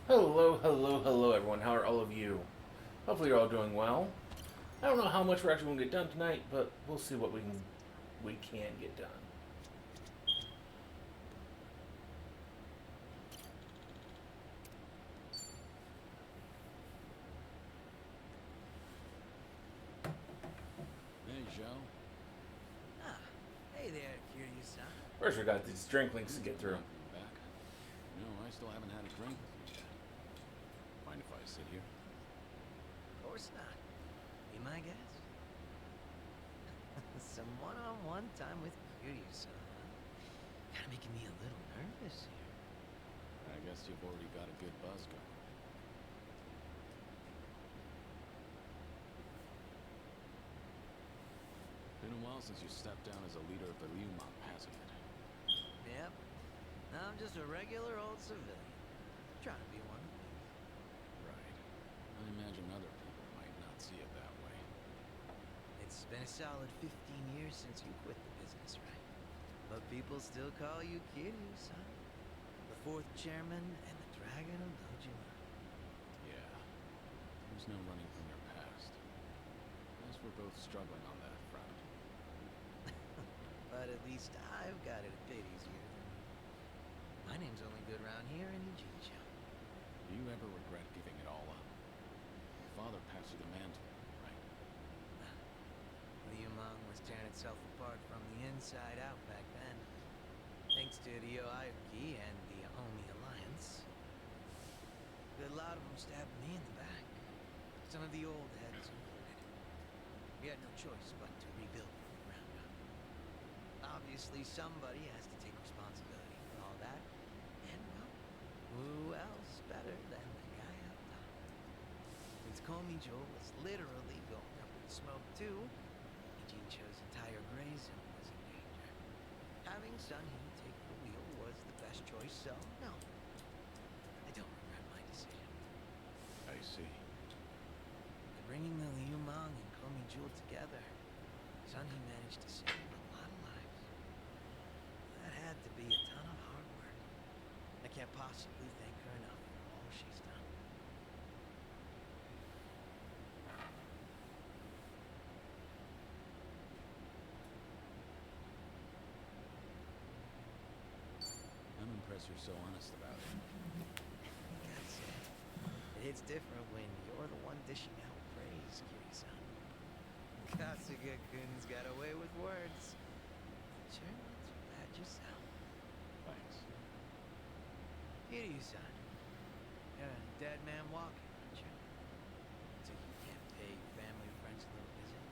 Hello, hello, hello, everyone. How are all of you? Hopefully, you're all doing well. I don't know how much we're actually going to get done tonight, but we'll see what we can get done. Hey, Joe. Ah, hey there, Kiryu-san. First, we got these drink links to It's get good to through. have you back. I still haven't had a drink with you yet. Mind if I sit here? Of course not. Be my guest. Some one-on-one time with Kiryu-san, huh? Kinda making me a little nervous here. I guess you've already got a good buzz going. Been a while since you stepped down as a leader of the Ryumon, hasn't it? Yep. I'm just a regular old civilian. Trying to be one. Right. I imagine other people might not see it that way. It's been a solid 15 years since you quit the business, right? But people still call you Kiryu-san. The fourth chairman and the Dragon of Dojima. Yeah. There's no running from your past. Guess we're both struggling on that front. But at least I've got it a bit easier than you. My name's only good around here in Ijincho. Do you ever regret giving it all up? Your father passed you the mantle, right? Ryumon was tearing itself apart from the inside out back then. Thanks to the Oayuki and the Omi Alliance. A lot of them stabbed me in the back. Some of the old heads included. We had no choice but to rebuild from the ground up. Obviously, somebody has to take responsibility for all that. And, well, who else better than the guy up top? Since Komijo was literally going up in smoke too, Ijincho's entire gray zone was in danger. Having Sunhee take the wheel was the best choice, so no. I don't regret my decision. I see. By bringing the Liumang and Komijo together, Sunhee managed to save a lot of lives. That had to be a ton of hard work. I can't possibly thank her enough for all she's done. I'm impressed you're so honest about it. That's it. It hits different when you're the one dishing out praise, Kiri-san. Kasuga-kun's got away with words. Sure, not too bad yourself. Thanks. Kiryu-san, you're a dead man walking, aren't you? So you can't pay your family or friends a little visit?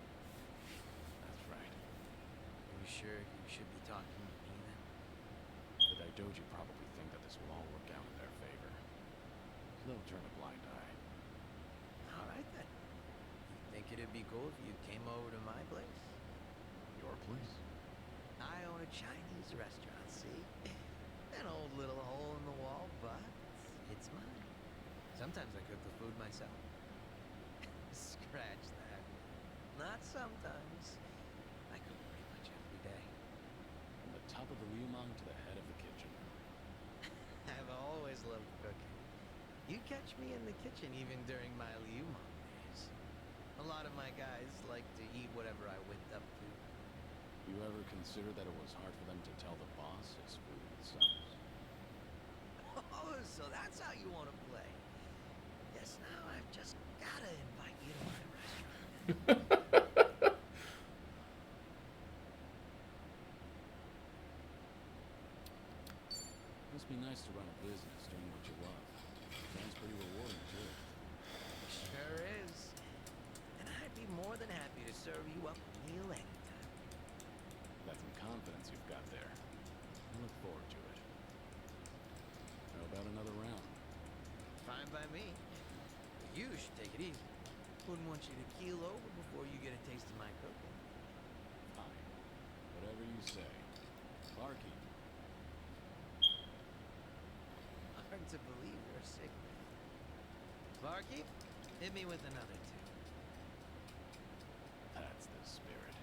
That's right. Are you sure you should be talking to me then? The Daidoji probably think that this will all work out in their favor. So they'll turn a blind eye. Alright then. You think it'd be cool if you came over to my place? Your place? I own a Chinese restaurant, see? An old little hole in the wall, but it's mine. Sometimes I cook the food myself. Scratch that. Not sometimes. I cook pretty much every day. From the top of the Ryumon to the head of the kitchen. I've always loved cooking. You catch me in the kitchen even during my Liumon days. A lot of my guys like to eat whatever I whipped up to. You ever consider that it was hard for them to tell the boss his food sucks? Oh, so that's how you want to play. Yes, now I've just gotta invite you to my restaurant. Must be nice to run a business doing what you love. Sounds pretty rewarding, too. Sure is. And I'd be more than happy to serve you up a meal anytime. That's some confidence you've got there. I look forward to it. How about another round? Fine by me. But you should take it easy. Wouldn't want you to keel over before you get a taste of my cooking. Fine. Whatever you say. Barkeep. Hard to believe you're sick. Barkeep, hit me with another two. That's the spirit.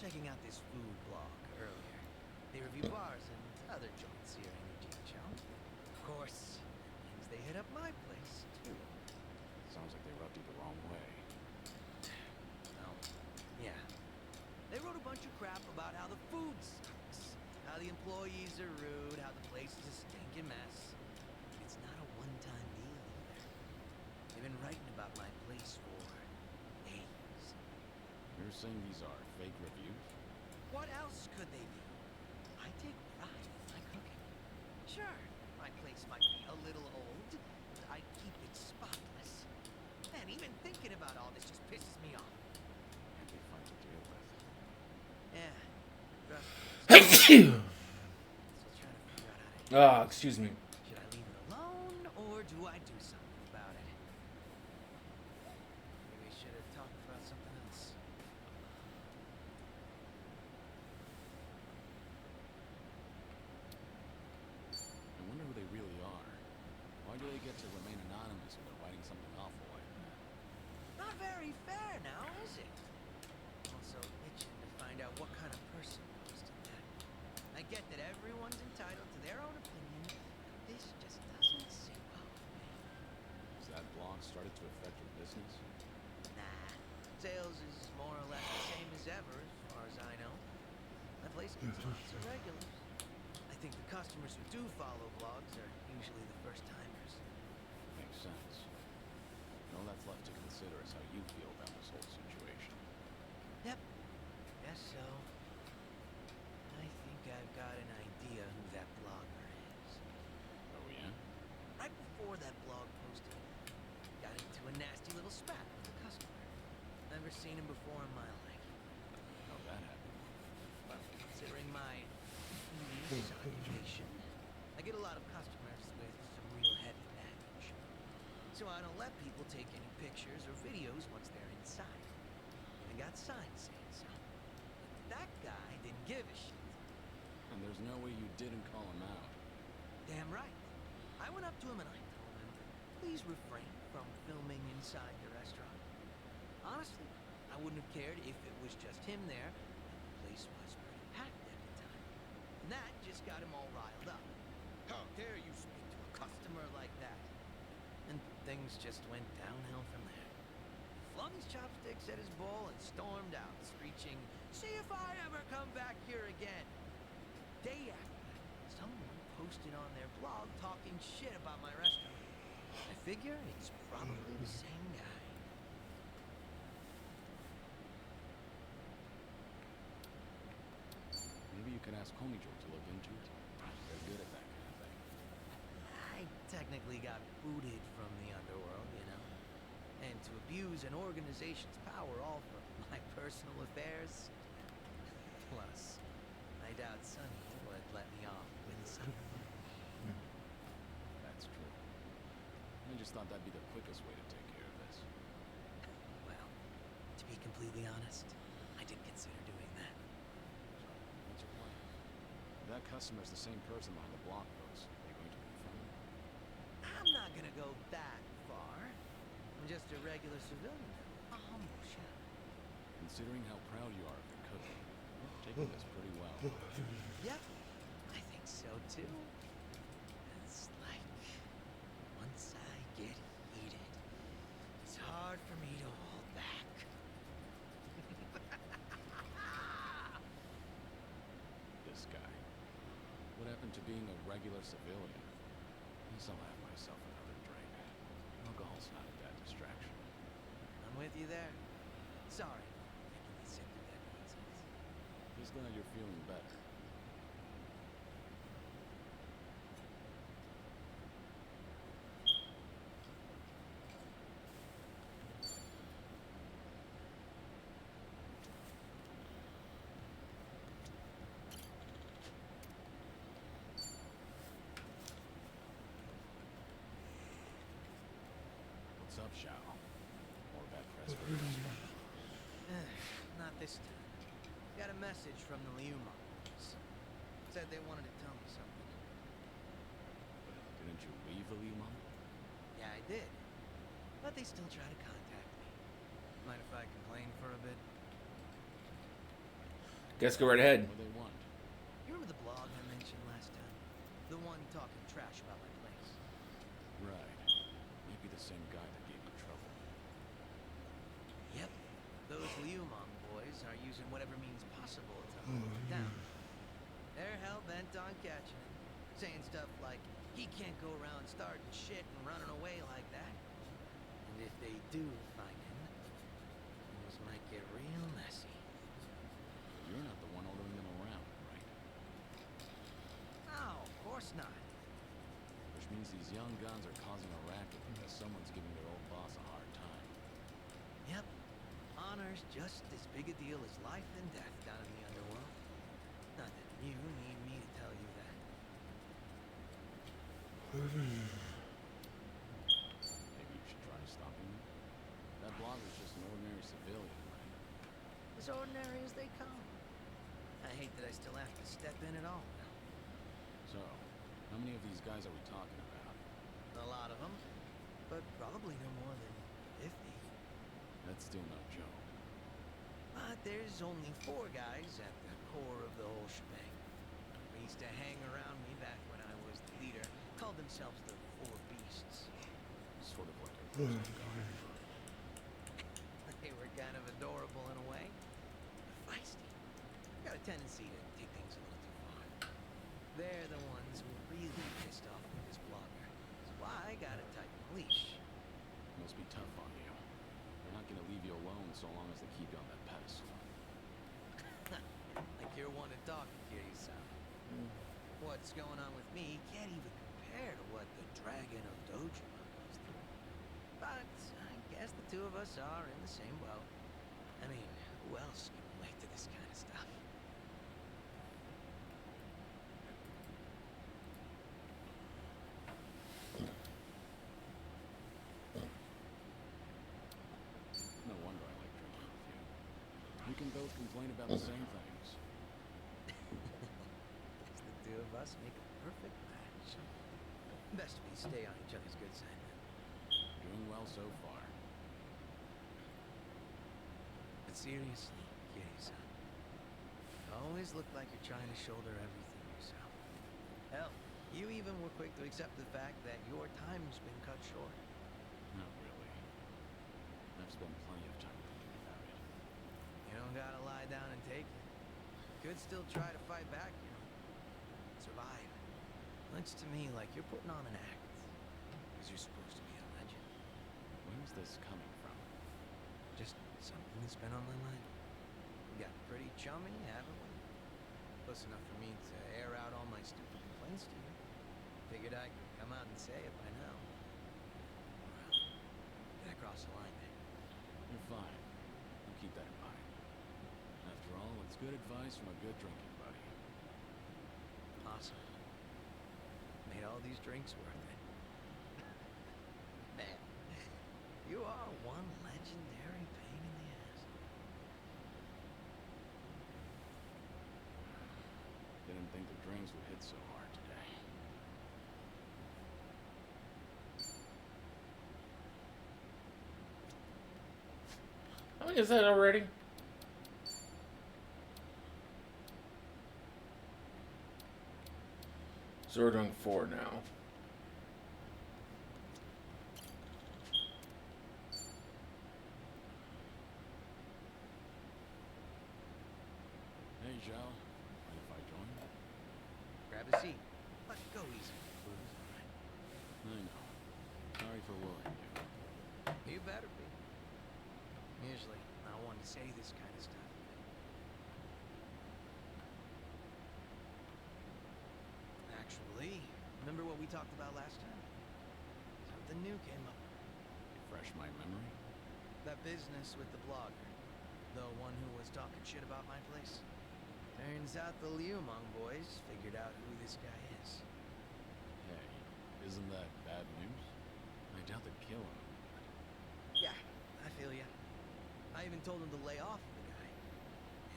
checking out this food blog earlier. They review bars and other joints here in Eugene. Of course, means they hit up my place, too. Sounds like they rubbed you the wrong way. Oh, yeah. They wrote a bunch of crap about how the food sucks, how the employees are rude, how the place is a stinking mess. It's not a one-time deal either. They've been writing about my place for days. You're saying these are fake reviews? What else could they be? I take pride in my cooking. Sure, my place might be a little old, but I keep it spotless. Man, even thinking about all this just pisses me off. Can't be fun to deal with. Yeah, trust me. Still trying to figure out how to. Excuse me. Should I leave it alone, or do I do something about it? Maybe we should have talked about something else. I wonder who they really are. Why do they get to remain anonymous when they're writing something awful like that? Not very fair now, is it? Also itching to find out what kind of person posted that. I get that everyone's entitled to their own opinion, but this just doesn't sit well with me. Has that blog started to affect your business? Nah, sales is more or less the same as ever, as far as I know. My place gets lots of regulars. I think the customers who do follow blogs are usually the first timers. Makes sense. All that's left to consider is how you feel about this whole situation. Yep, guess so. I think I've got an idea who that blogger is. Oh, yeah? Right before that blog posted, got into a nasty little spat with a customer. Never seen him before in my life. How'd that happen? Well, considering my niche occupation, I get a lot of customers with some real heavy baggage. So I don't let people take any pictures or videos once they're inside. I got signs saying so. But that guy didn't give a shit. And there's no way you didn't call him out. Damn right. I went up to him and I told him, please refrain from filming inside the restaurant. Honestly, I wouldn't have cared if it was just him there, but the place was pretty packed at the time. And that just got him all riled up. How dare you speak to a customer like that? And things just went downhill from there. Flung his chopsticks at his bowl and stormed out, screeching, see if I ever come back here again. Day after that, someone posted on their blog talking shit about my restaurant. I figure it's probably the same guy. Maybe you could ask Komijo to look into it. They're good at that kind of thing. I technically got booted from the underworld, you know? And to abuse an organization's power all for my personal affairs? Plus, I doubt Sonny would let me off with something. That's true. I just thought that'd be the quickest way to take care of this. Well, to be completely honest, I did consider doing that. So, what's your plan? If that customer's the same person behind the blog post, are you going to confront him? I'm not gonna go that far. I'm just a regular civilian, a humble chef. Considering how proud you are of your cooking, you're taking this pretty well. Yep, I think so too. It's like, once I get heated, it's hard for me to hold back. This guy. What happened to being a regular civilian? Guess I'll have myself another drink. Alcohol's not a bad distraction. I'm with you there. Sorry, making you sit through that nonsense. Just glad you're feeling better. What's up, Shao? More bad press for your restaurant. Not this time. Got a message from the Liu moms. Said they wanted to tell me something. But didn't you leave the Liu Mom? Yeah, I did. But they still try to contact me. Mind if I complain for a bit? Guess go right ahead. What do they want? You remember the blog I mentioned last time? The one talking trash about my place? Right. Might be the same guy that gave me trouble. Yep. Those Liumang boys are using whatever means possible to hold him down. They're hell-bent on catching him, saying stuff like, he can't go around starting shit and running away like that. And if they do find him, things might get real messy. You're not the one ordering them around, right? No, of course not. Which means these young guns are causing a racket because someone's giving their old boss a hard time. Yep. Honor's just as big a deal as life and death down in the underworld. Not that you need me to tell you that. Maybe you should try stopping them. That blogger's just an ordinary civilian, right? As ordinary as they come. I hate that I still have to step in at all. So, how many of these guys are we talking about? A lot of them, but probably no more than 50. That's still no joke. But there's only 4 guys at the core of the whole shebang. They used to hang around me back when I was the leader. Called themselves the 4 Beasts. Sort of like a prison guard. They were kind of adorable in a way. But feisty. Got a tendency to take things a little too far. They're the ones who were really pissed off with this blogger. That's why I got a tight leash. Must be tough on you. They're not gonna leave you alone so long as they keep you on that pedestal. Like you're one to talk, Kiryu-san. What's going on with me can't even compare to what the Dragon of Dojima goes through. But I guess the two of us are in the same boat. I mean, who else can relate to this kind of stuff? No wonder I like drinking with you. We can both complain about the same things. Guess the two of us make a perfect match. Best we stay on each other's good side then. Doing well so far. But seriously, Kiryu-san, you always look like you're trying to shoulder everything yourself. Hell, you even were quick to accept the fact that your time's been cut short. Not really. I've spent plenty of time thinking about it. You don't gotta lie down and take it. Could still try to fight back, you know. Survive. Looks to me like you're putting on an act. Because you're supposed to be a legend. Where's this coming from? Just something that's been on my mind. We got pretty chummy, haven't we? Close enough for me to air out all my stupid complaints to you. Figured I could come out and say it by now. Well, did I cross the line there? You're fine. I'll keep that in mind. After all, it's good advice from a good drinking buddy. Awesome. Made all these drinks worth it. Man, you are one legendary pain in the ass. Didn't think the drinks would hit so hard today. How many is that already? So we're doing 4 now. Hey, Joe. Mind if I join? Grab a seat. Let it go easy. Booze, alright? I know. Sorry for worrying you. You better be. Usually, I want to say this kind of stuff. Actually, remember what we talked about last time? Something new came up. Refresh my memory? That business with the blogger. The one who was talking shit about my place. Turns out the Liumang boys figured out who this guy is. Hey, isn't that bad news? I doubt they'd kill him. Yeah, I feel ya. I even told them to lay off the guy.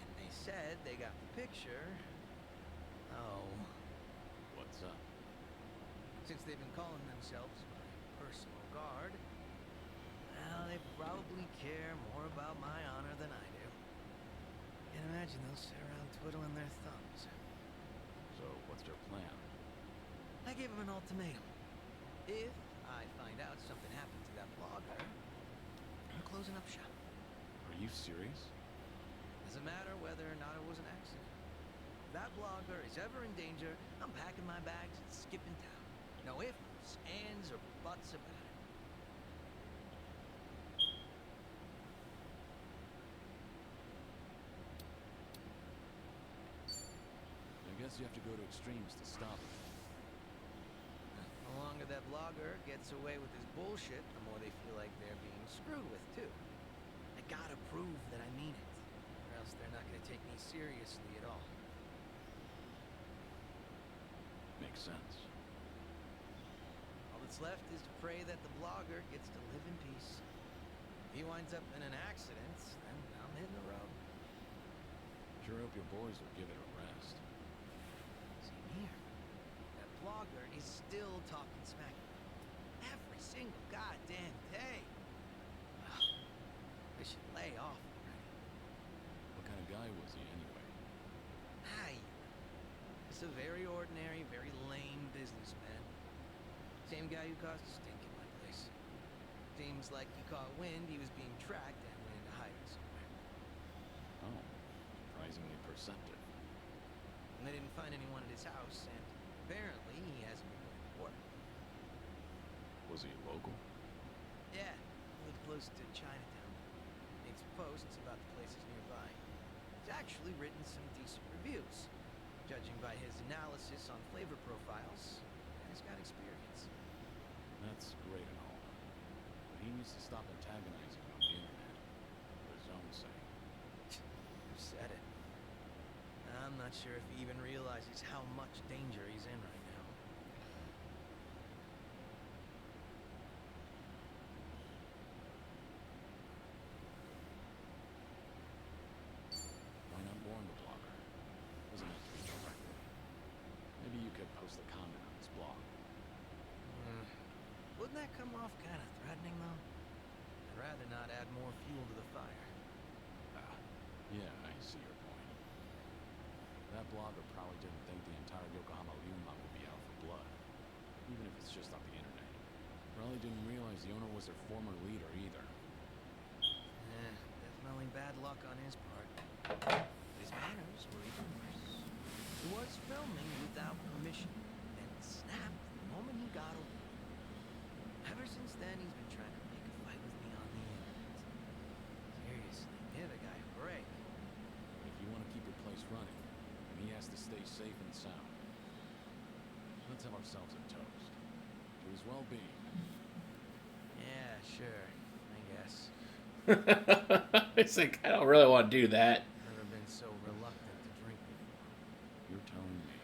And they said they got the picture. Oh, What's up? since they've been calling themselves my personal guard, well, they probably care more about my honor than I do. In a imagine they'll sit around twiddling their thumbs. So, what's their plan? I gave him an ultimatum. If I find out something happened to that blogger, I'm closing up shop. Are you serious? Doesn't matter whether or not it was an accident. If that blogger is ever in danger, I'm packing my bags and skipping town. No ifs, ands, or buts about it. I guess you have to go to extremes to stop it. The longer that blogger gets away with his bullshit, the more they feel like they're being screwed with, too. I gotta prove that I mean it, or else they're not gonna take me seriously at all. Makes sense. All that's left is to pray that the blogger gets to live in peace. If he winds up in an accident, then I'm hitting the road. Sure hope your boys will give it a rest. Same here. That blogger is still talking smack. Every single goddamn day. They should lay off already. What kind of guy was he anyway? Hi. Just a very ordinary, very lame businessman. Same guy who caused a stink in my place. Seems like he caught wind he was being tracked and went into hiding somewhere. Oh, surprisingly perceptive. And they didn't find anyone at his house, and apparently he hasn't been going to work. Was he local? Yeah, lived close to Chinatown. Makes posts about the places nearby. He's actually written some decent reviews. Judging by his analysis on flavor profiles, he's got experience. That's great and all. But he needs to stop antagonizing on the internet. For his own sake. You said it. I'm not sure if he even realizes how much danger he's in right now. Why not warn the blogger? Doesn't have to be directly. Maybe you could post a comment on his blog. Wouldn't that come off kind of threatening, though? I'd rather not add more fuel to the fire. Yeah, I see your point. That blogger probably didn't think the entire Yokohama Ryuma would be out for blood. Even if it's just on the internet. Probably didn't realize the owner was their former leader either. Definitely bad luck on his part. His manners were even worse. He was filming without permission, and snapped the moment he got away. Ever since then, he's been trying to make a fight with me on the internet. Seriously, give the guy a break. If you want to keep your place running, then he has to stay safe and sound. Let's have ourselves a toast. To his well-being. Yeah, sure. I guess. It's like, I don't really want to do that. Never been so reluctant to drink before. You're telling me.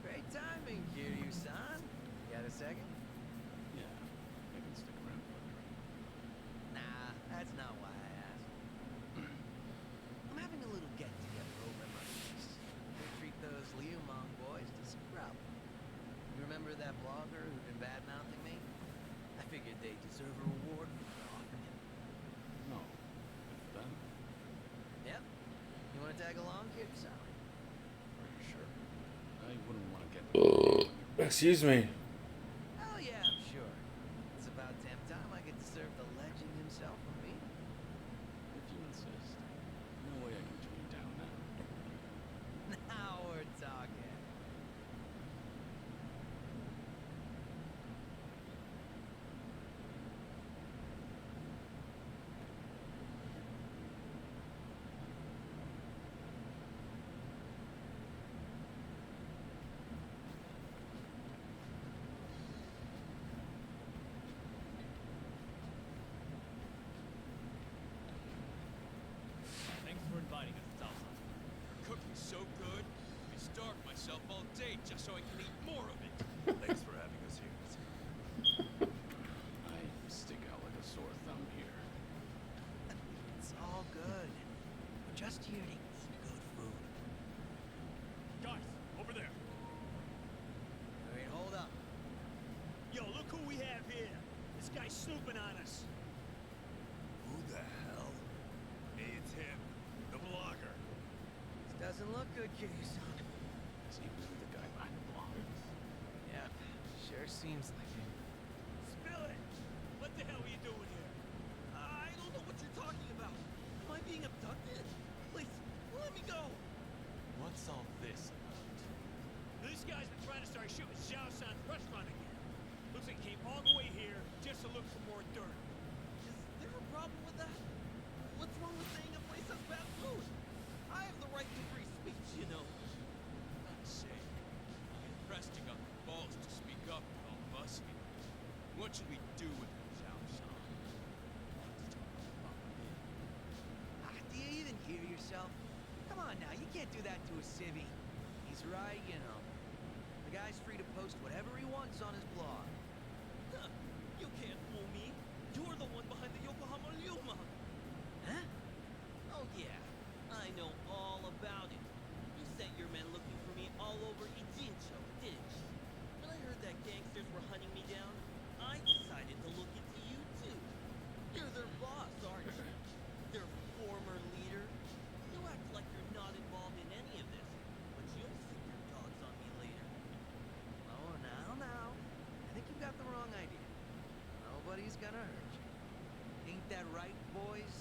Great timing, Kiryu-san. Got a second? Yeah, I can stick around for a drink. Nah, that's not why I asked. I'm having a little get-together over at my place. They treat those Liumang boys to some grub. You remember that blogger who'd been bad-mouthing me? I figured they deserve a reward for offering it. No. If then, Yep. You want to tag along, Kiryu-san? are you sure? I wouldn't want to get... Excuse me. Oh yeah, I'm sure. It's about damn time I get to serve the legend himself a meal. If you insist. No way I can turn you down now. Now we're talking. Thanks for inviting us, Salsa. Your cooking's so good, I starved myself all day just so I can eat more of it. Thanks for having us here. I stick out like a sore thumb snooping on us? Who the hell? Hey, it's him. The blogger. This doesn't look good, Kiryu-san. Is he really the guy behind the blog? Yeah, sure seems like it. Spill it! What the hell are you doing here? I don't know what you're talking about. Am I being abducted? Please, let me go. What's all this about? This guy's been trying to start shooting Xiao-San's restaurant again. Looks like he came all the way here just to look for more dirt. Is there a problem with that? What's wrong with saying a place has bad food? I have the right to free speech, you know. Not say. I'm impressed you got the balls to speak up with all of us here. What should we do with him, Xiao-San? Do you even hear yourself? Come on now, you can't do that to a civvy. He's right, you know. The guy's free to post whatever he wants on his blog. Huh, you can't fool me. You're the one behind the Yokohama Ryuma. Huh? Oh yeah, I know all about it. You sent your men looking for me all over Ijincho, didn't you? When I heard that gangsters were hunting me down, I decided to look into you too. You're their boss, aren't you? Their former leader. You act like you're not involved in any of this, but you'll see your dogs on me later. Oh, now. I think you got the wrong idea. Nobody's gonna hurt you. Ain't that right, boys?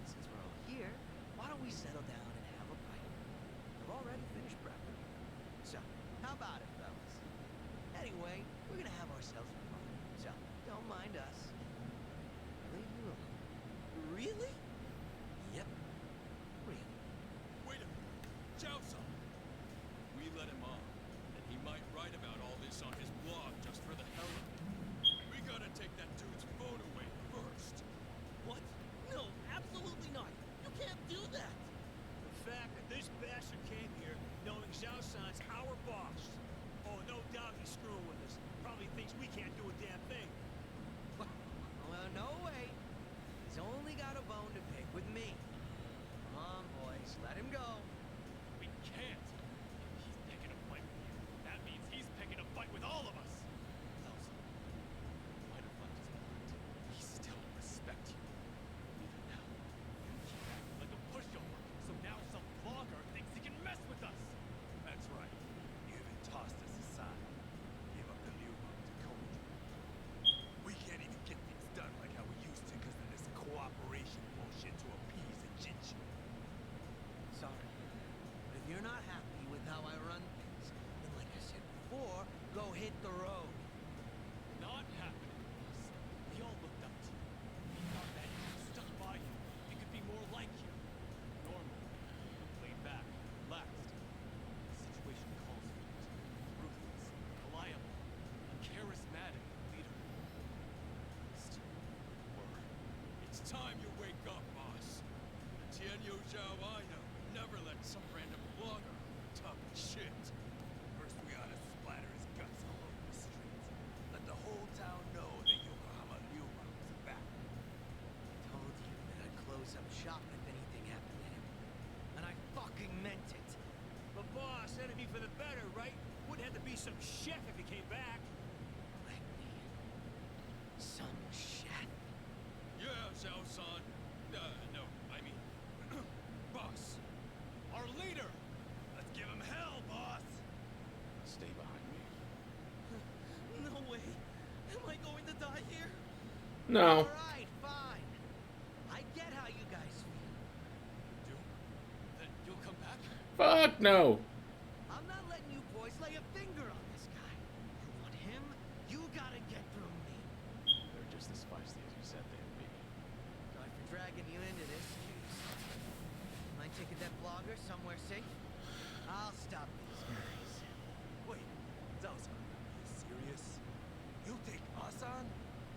Since we're all here, why don't we settle down and have a bite? I've already finished breakfast. So, how about it, fellas? Anyway, we're gonna have ourselves fun. So, don't mind us. Leave you alone. Really? Yep. Really. Wait a minute. Xiao-San. We let him on, and he might write about all this on his blog just for the hell of it. We gotta take that dude's phone away first. What? No, absolutely not. You can't do that. The fact that this bastard came here knowing Xiao-San's our boss. Oh, no doubt he's screwing with us. Probably thinks we can't do a damn thing. Well, no way. He's only got a bone to pick with me. Come on, boys, let him go. We can't. If he's picking a fight with you, that means he's picking a fight with all of us. Thousand. Might have left his mind. He still respect you. Even now. You keep acting like a pushover, so now some blogger thinks he can mess with us. That's right. You even tossed us aside. Gave up the Ryuma to Koji. We can't even get things done like how we used to because of this cooperation bullshit to appease a Jinchu. Sorry. But if you're not happy with how I run things, then like I said before, go hit the road. Not happening, boss. We all looked up to you. We thought that if you stuck by you, you could be more like you. Normally, you're laid back, relaxed. The situation calls for you to be ruthless, reliable, a charismatic leader. It's time you wake up, boss. The Tianyu Zhao I know never let some random blogger talk shit. First, we ought to splatter his guts all over the streets. Let the whole town know that Yokohama Ryuma was back. Told you that I'd close up shop if anything happened to him. And I fucking meant it. But boss, that'd be for the better, right? Wouldn't have to be some chef if he came back. Let me. Some chef. Yeah, Xiao-San. No, I mean, boss. Our leader. Let's give him hell, boss! Stay behind me. No way. Am I going to die here? No. Alright, fine. I get how you guys feel. Do? Then you'll come back? Fuck no. I'm not letting you boys lay a finger on this guy. You want him? You gotta get through me. They're just as feisty as you said they'd be. Sorry for dragging you into this, Hughes. Mind taking that blogger somewhere safe? I'll stop these guys. Wait, Zaosan, you serious? You take us on?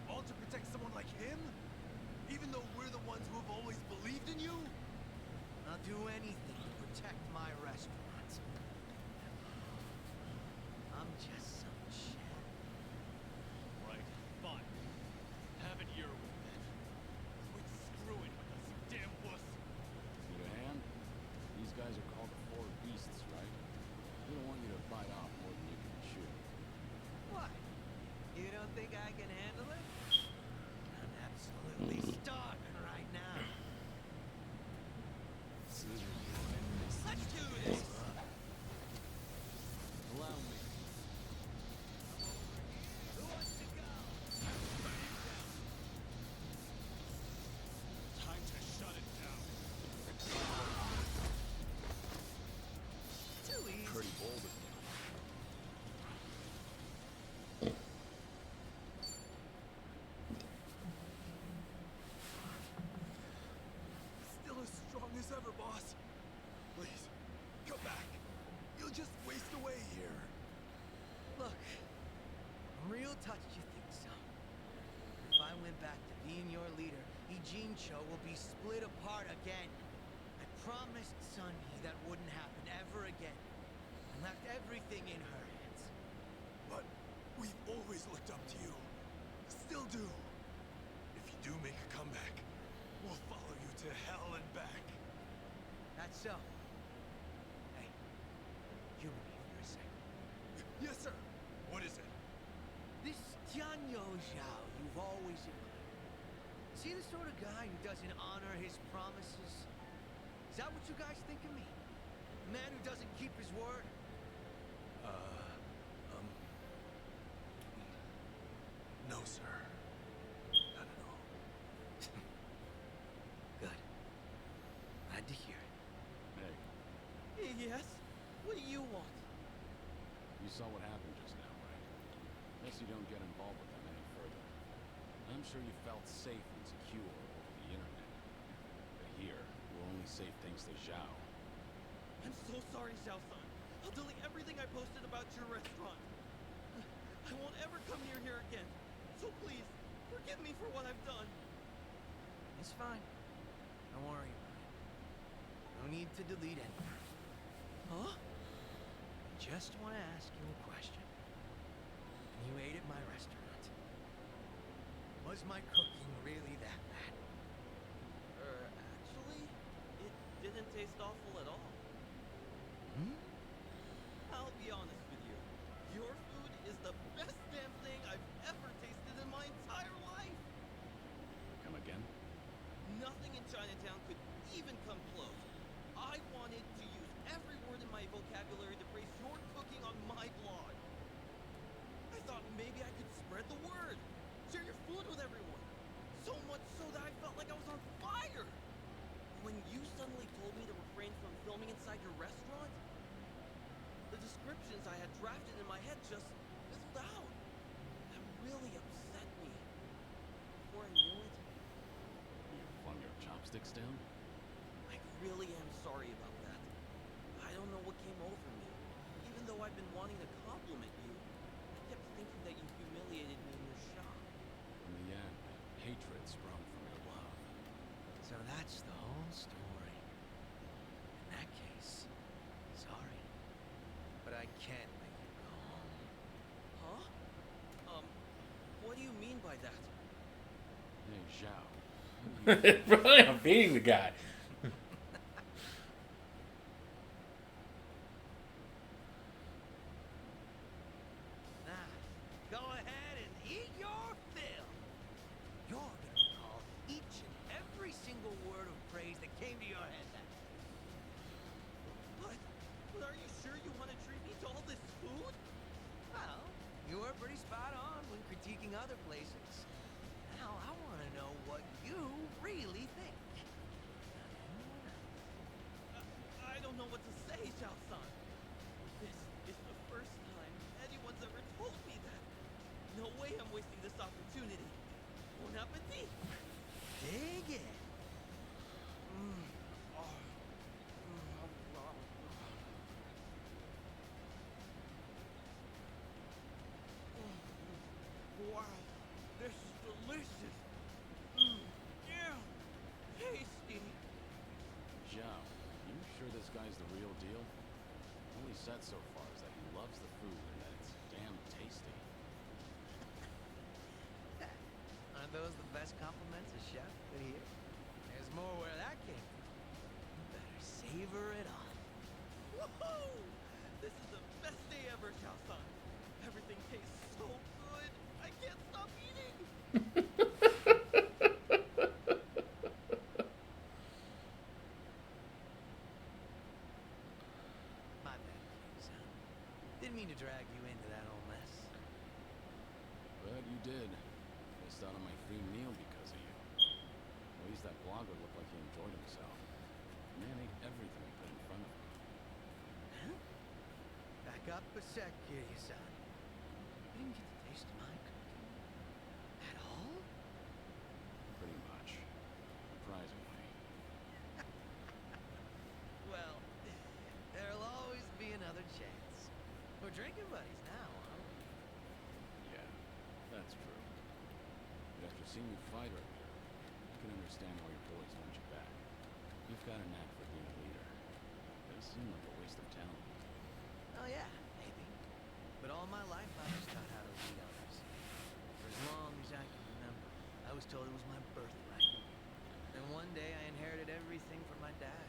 All to protect someone like him? Even though we're the ones who have always believed in you? I'll do anything to protect my restaurant. I'm just some chef. Right, fine. Have it your way then. Quit screwing with us, you damn wuss. Need a hand? These guys are called the Four Beasts, right? We don't want you to bite off more than you can chew. What? You don't think I can handle it? Jincho will be split apart again. I promised Sunny that wouldn't happen ever again. And left everything in her hands. But we've always looked up to you. Still do. If you do make a comeback, we'll follow you to hell and back. That's so. Hey, humor me for a second. Yes, sir. What is it? This Tianyo Zhao you've always admired. See the sort of guy who doesn't honor his promises? Is that what you guys think of me? A man who doesn't keep his word? No, sir. Not at all. Good. Glad to hear it. Hey, Yes? What do you want? you saw what happened just now, right? Guess you don't get involved with them any further. I'm sure you felt safe and secure over the internet. But here, we'll only save things to Zhao. I'm so sorry, Xiao-san. I'll delete everything I posted about your restaurant. I won't ever come near here again. So please, forgive me for what I've done. It's fine. Don't worry about it. No need to delete anything. Huh? Just want to ask you a question. When you ate at my restaurant, was my cooking really that bad? Actually, it didn't taste awful at all. Hmm? I'll be honest with you. Your food is the best damn thing I've ever tasted in my entire life. Come again? Nothing in Chinatown could even come close. I wanted to use every word in my vocabulary to praise your cooking on my blog. I thought maybe I could spread the word, share your food with everyone. So much so that I felt like I was on fire. When you suddenly told me to refrain from filming inside your restaurant, the descriptions I had drafted in my head just fizzled out. That really upset me. Before I knew it, You flung your chopsticks down? I really am sorry about that. I don't know what came over me. Even though I've been wanting to compliment you, I kept thinking that you humiliated me in your shop. In the end, hatred sprung from your love. So that's the whole story. In that case, sorry. But I can't let you go home. Huh? What do you mean by that? Hey, Zhao. Really, I'm beating the guy. Now, go ahead and eat your fill. You're gonna recall each and every single word of praise that came to your head that day. But are you sure you want to treat me to all this food? Well, you were pretty spot on when critiquing other places. Now I want to know what you really think. I don't know what to say, Xiao-san. This is the first time anyone's ever told me that. No way I'm wasting this opportunity. Bon appetit! Dig it. Wow, this is delicious. Yeah, tasty. Zhao, you sure this guy's the real deal? All he said so far is that he loves the food and that it's damn tasty. Aren't those the best compliments a chef could hear? There's more where that came from. You better savor it all. Woohoo! This is the best day ever, Xiao-san. Everything tastes so good. I can't stop eating. My bad, son. Didn't mean to drag you into that whole mess. But you did. Missed out on my free meal because of you. At least that blogger looked like he enjoyed himself. The man ate everything we put in front of him. Huh? Back up a sec, Kiryu-san. You didn't get to taste my cooking. At all? Pretty much. Surprisingly. Well, there'll always be another chance. We're drinking buddies now, aren't we? Yeah, that's true. But after seeing you fight earlier, I can understand why your boys want you back. You've got a knack for being a leader. It seemed like a waste of talent. Oh yeah, maybe. But all my life I was taught how to lead others. For as long as I can remember, I was told it was my birthright. And one day I inherited everything from my dad.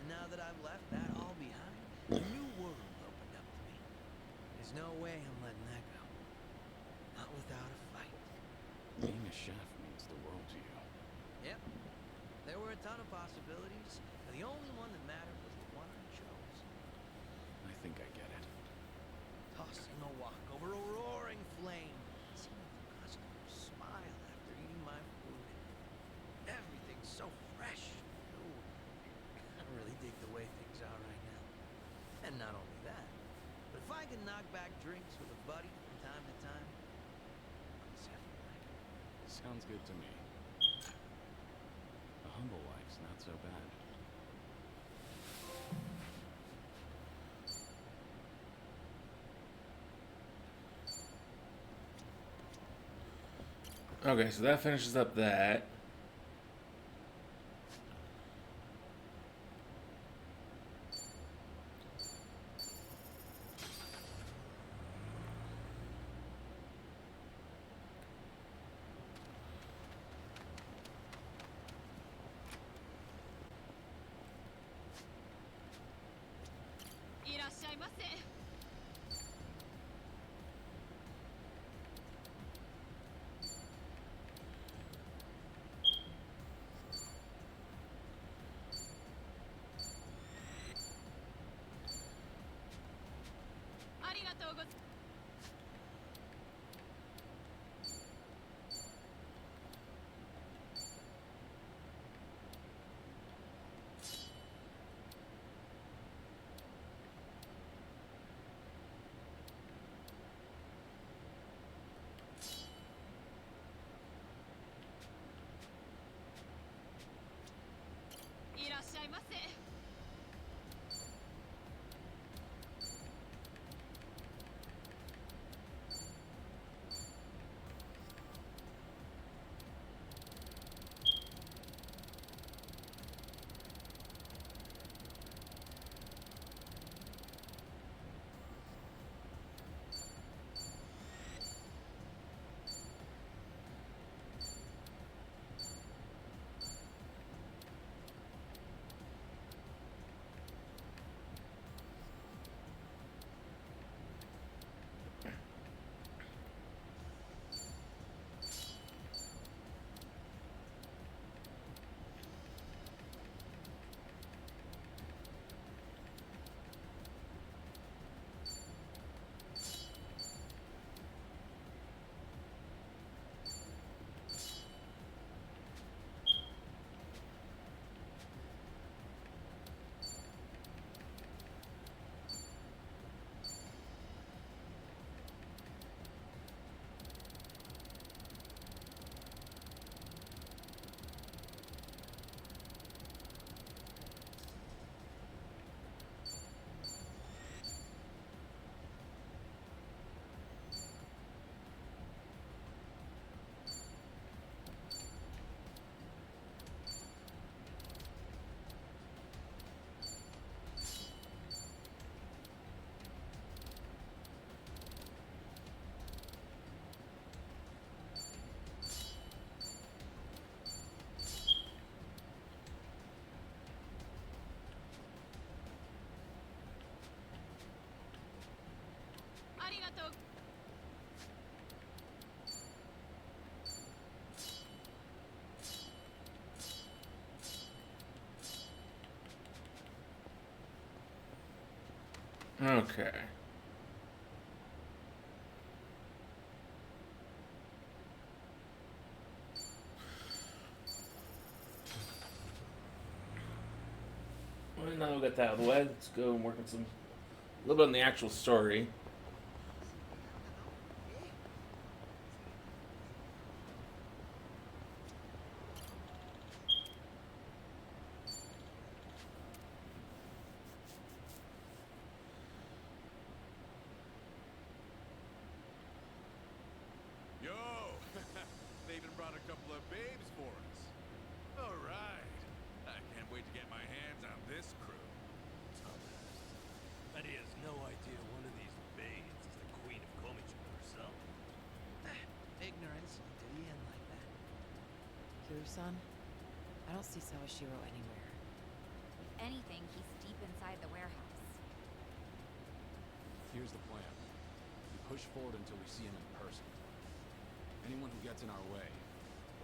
And now that I've left that all behind, a new world opened up to me. There's no way I'm letting that go. Not without a fight. Being a chef means the world to you. Yep. There were a ton of possibilities, but the only one that mattered was the one I chose. I think I get it. Tossing a wok over a roaring flame, seeing the customers smile after eating my food. Everything's so fresh. Ooh, I really dig the way things are right now. And not only that, but if I can knock back drinks with a buddy from time to time, I'll set it right. Sounds good to me. A humble life's not so bad. Okay, so that finishes up that. Okay. Well, now we got that out of the way. Let's go and work on a little bit on the actual story. Yo! They even brought a couple of babes for us. Daddy has no idea one of these babes is the Queen of Komichu herself. Ignorance. Did he end like that? Kiro-san, I don't see Sawashiro anywhere. If anything, he's deep inside the warehouse. Here's the plan. We push forward until we see him in person. Anyone who gets in our way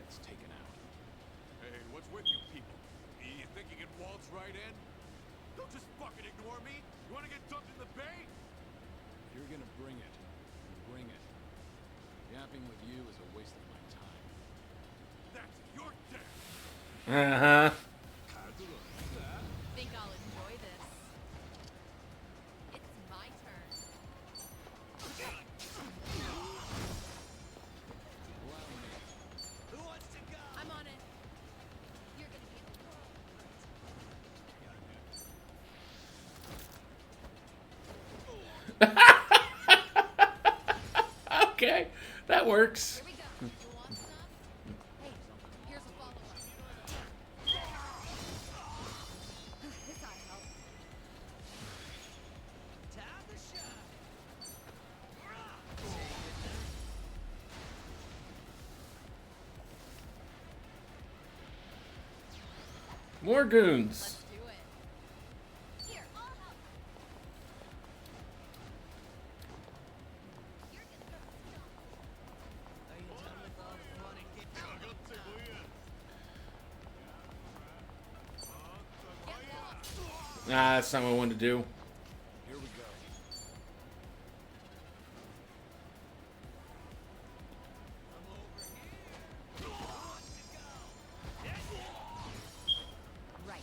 gets taken out. Hey, what's with you people? You think you can waltz right in? Don't just fucking ignore me! You wanna get dumped in the bay? If you're gonna bring it, then bring it. Yapping with you is a waste of my time. That's your death! Uh-huh. Think I'll enjoy this. It's my turn. Allow me. Who wants to go? I'm on it. You're gonna be in the world. Okay, that works. Here we go. You want some? Hey, here's a follow-up. This ought to help. Time to shine. More goons. Let's do it. Here, I'll help. You're gonna Are you done with all the fun and get Ah, that's not what I wanted to do. Here we go. right.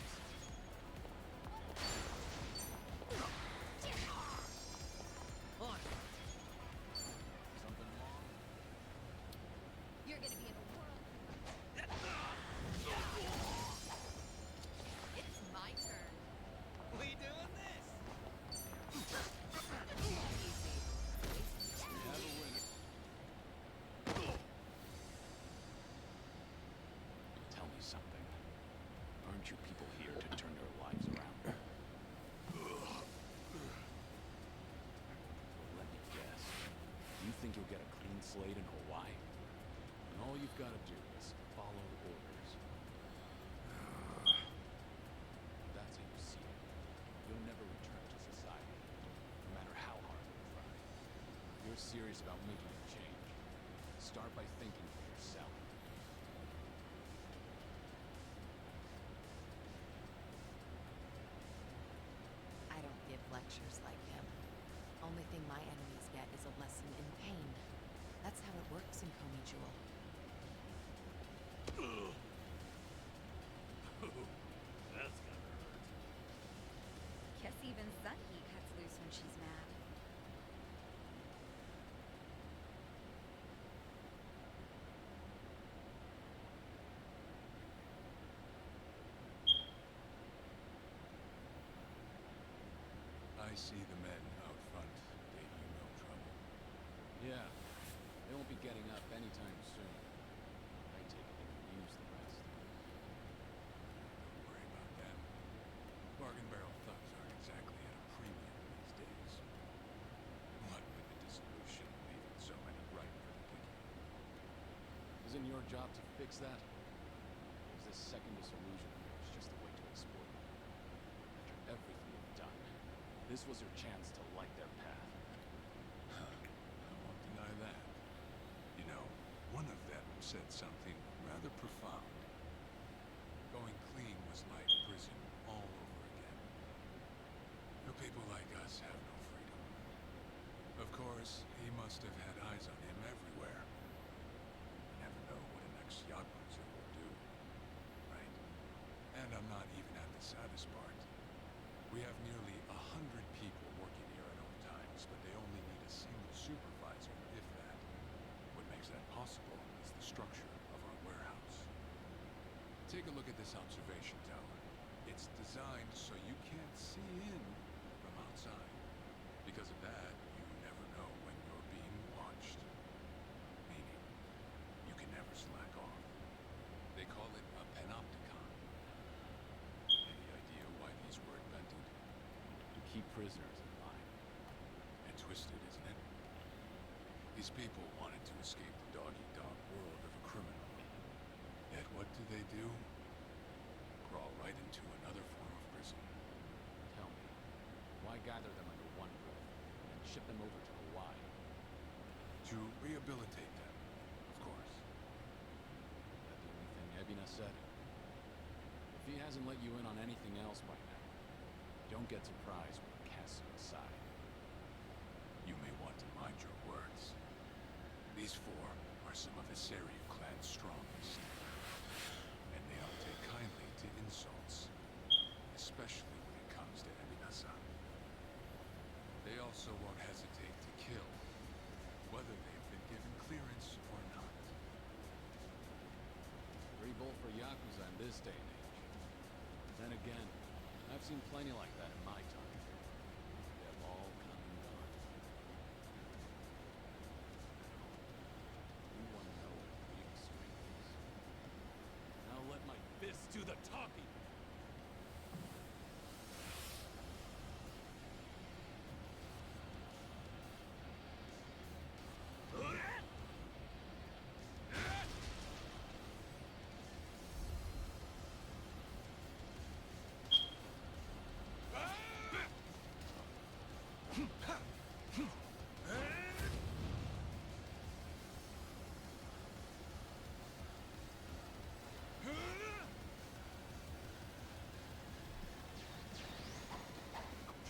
Something wrong? You're gonna be in a world. It's my turn. We doing this? We have a winner. Tell me something. Aren't you people here to turn your lives around? Let me guess. You think you'll get a clean slate in Hawaii? And all you've got to do is follow orders. That's how you see it. You'll never return to society, no matter how hard you try. If you're serious about making a change, start by thinking for yourself. I don't give lectures like him. Only thing my enemies get is a lesson in pain. That's how it works in Komi-Jewel. That's gonna hurt. Guess even Sunny cuts loose when she's mad. I see the men out front gave you no trouble. Yeah, they won't be getting up anytime soon. I take it they can use the rest. Don't worry about them. Bargain barrel thugs aren't exactly at a premium these days. What with the dissolution leaving so many ripe for the picking. Isn't your job to fix that? Or is this second disillusion of yours just a way to exploit them? After everything you've done, this was your chance to light their path. I won't deny that. You know, one of them said something rather profound. Going clean was like prison all over again. The people like us have no freedom. Of course, he must have had eyes on him everywhere. You never know what an ex-yakuza will do, right? And I'm not even at the saddest part. We have nearly 100 people working here at all times, but they only need a single supervisor, if that. What makes that possible is the structure of our warehouse. Take a look at this observation tower. It's designed so you can't see in from outside. Because of that, you never know when you're being watched. Meaning, you can never slack off. They call it a panopticon. Any idea why these were invented? To keep prisoners in line. These people wanted to escape the dog-eat-dog world of a criminal. Yet what do? Crawl right into another form of prison. Tell me, why gather them under one roof and ship them over to Hawaii? To rehabilitate them, of course. Is that the only thing Ebina said? If he hasn't let you in on anything else by now, don't get surprised when he casts you aside. You may want to mind your words. These four are some of the Seryu clan's strongest. And they don't take kindly to insults, especially when it comes to Ebina-san. They also won't hesitate to kill, whether they've been given clearance or not. Free bull for Yakuza in this day and age. Then again, I've seen plenty like that in my time. They've all come and gone. You want to know what real strength is? Now let my fists do the talking!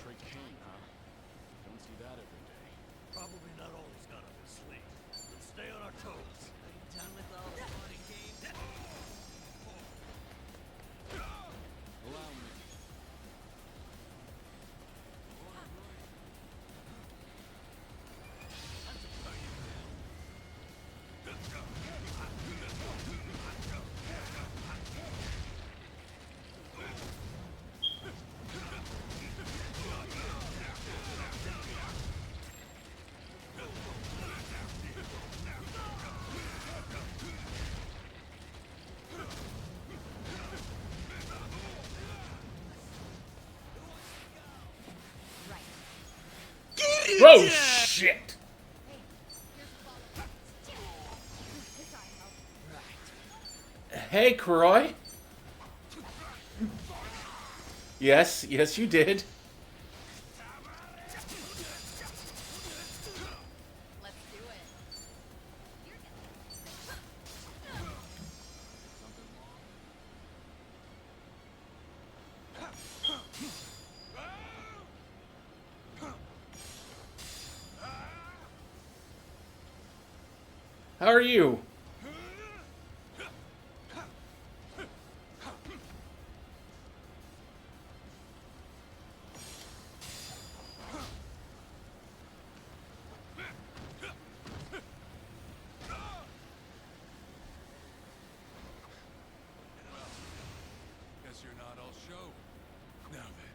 Trick King, huh? Don't see that every day. Probably not all he's got up his sleeve. Let's stay on our toes. Are you done with all the fun and games? Allow me. Whoa, shit! Hey, Croy. Yes, yes, you did. Let's do it. How are you? Guess you're not all show. Now then,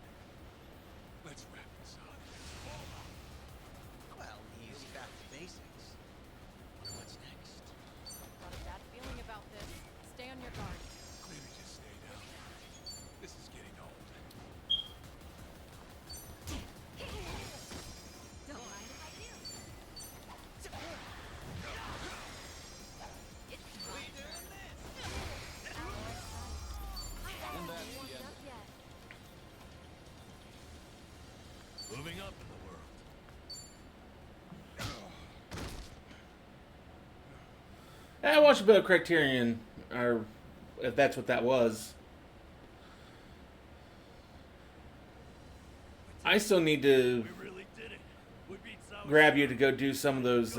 let's wrap this up. Well, he's back to basics. Wonder what's next? Got a bad feeling about this. Stay on your guard. Maybe just stay down. This is getting old. Don't mind if I do. It's sweeter than this. And that's the end. Up yet. Moving up in the world. I watched a bit of Criterion, or if that's what that was. I still need to We really did it. We beat Sawa. grab you to go do some of those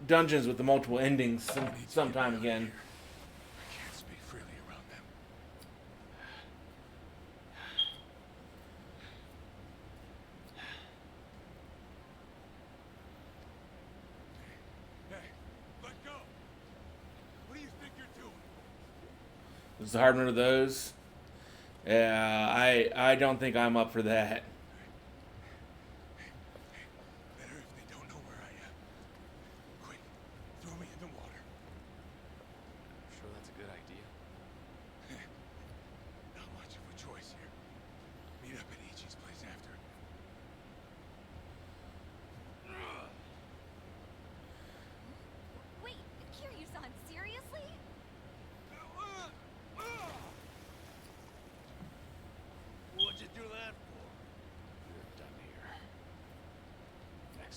dungeons with the multiple endings sometime again. I can't speak freely around them. Hey, let go! What do you think you're doing? Was the hard one of those? Yeah, I don't think I'm up for that. Better if they don't know where I am. Quick, throw me in the water. Sure that's a good idea? Not much of a choice here. Meet up at Ichi's place after.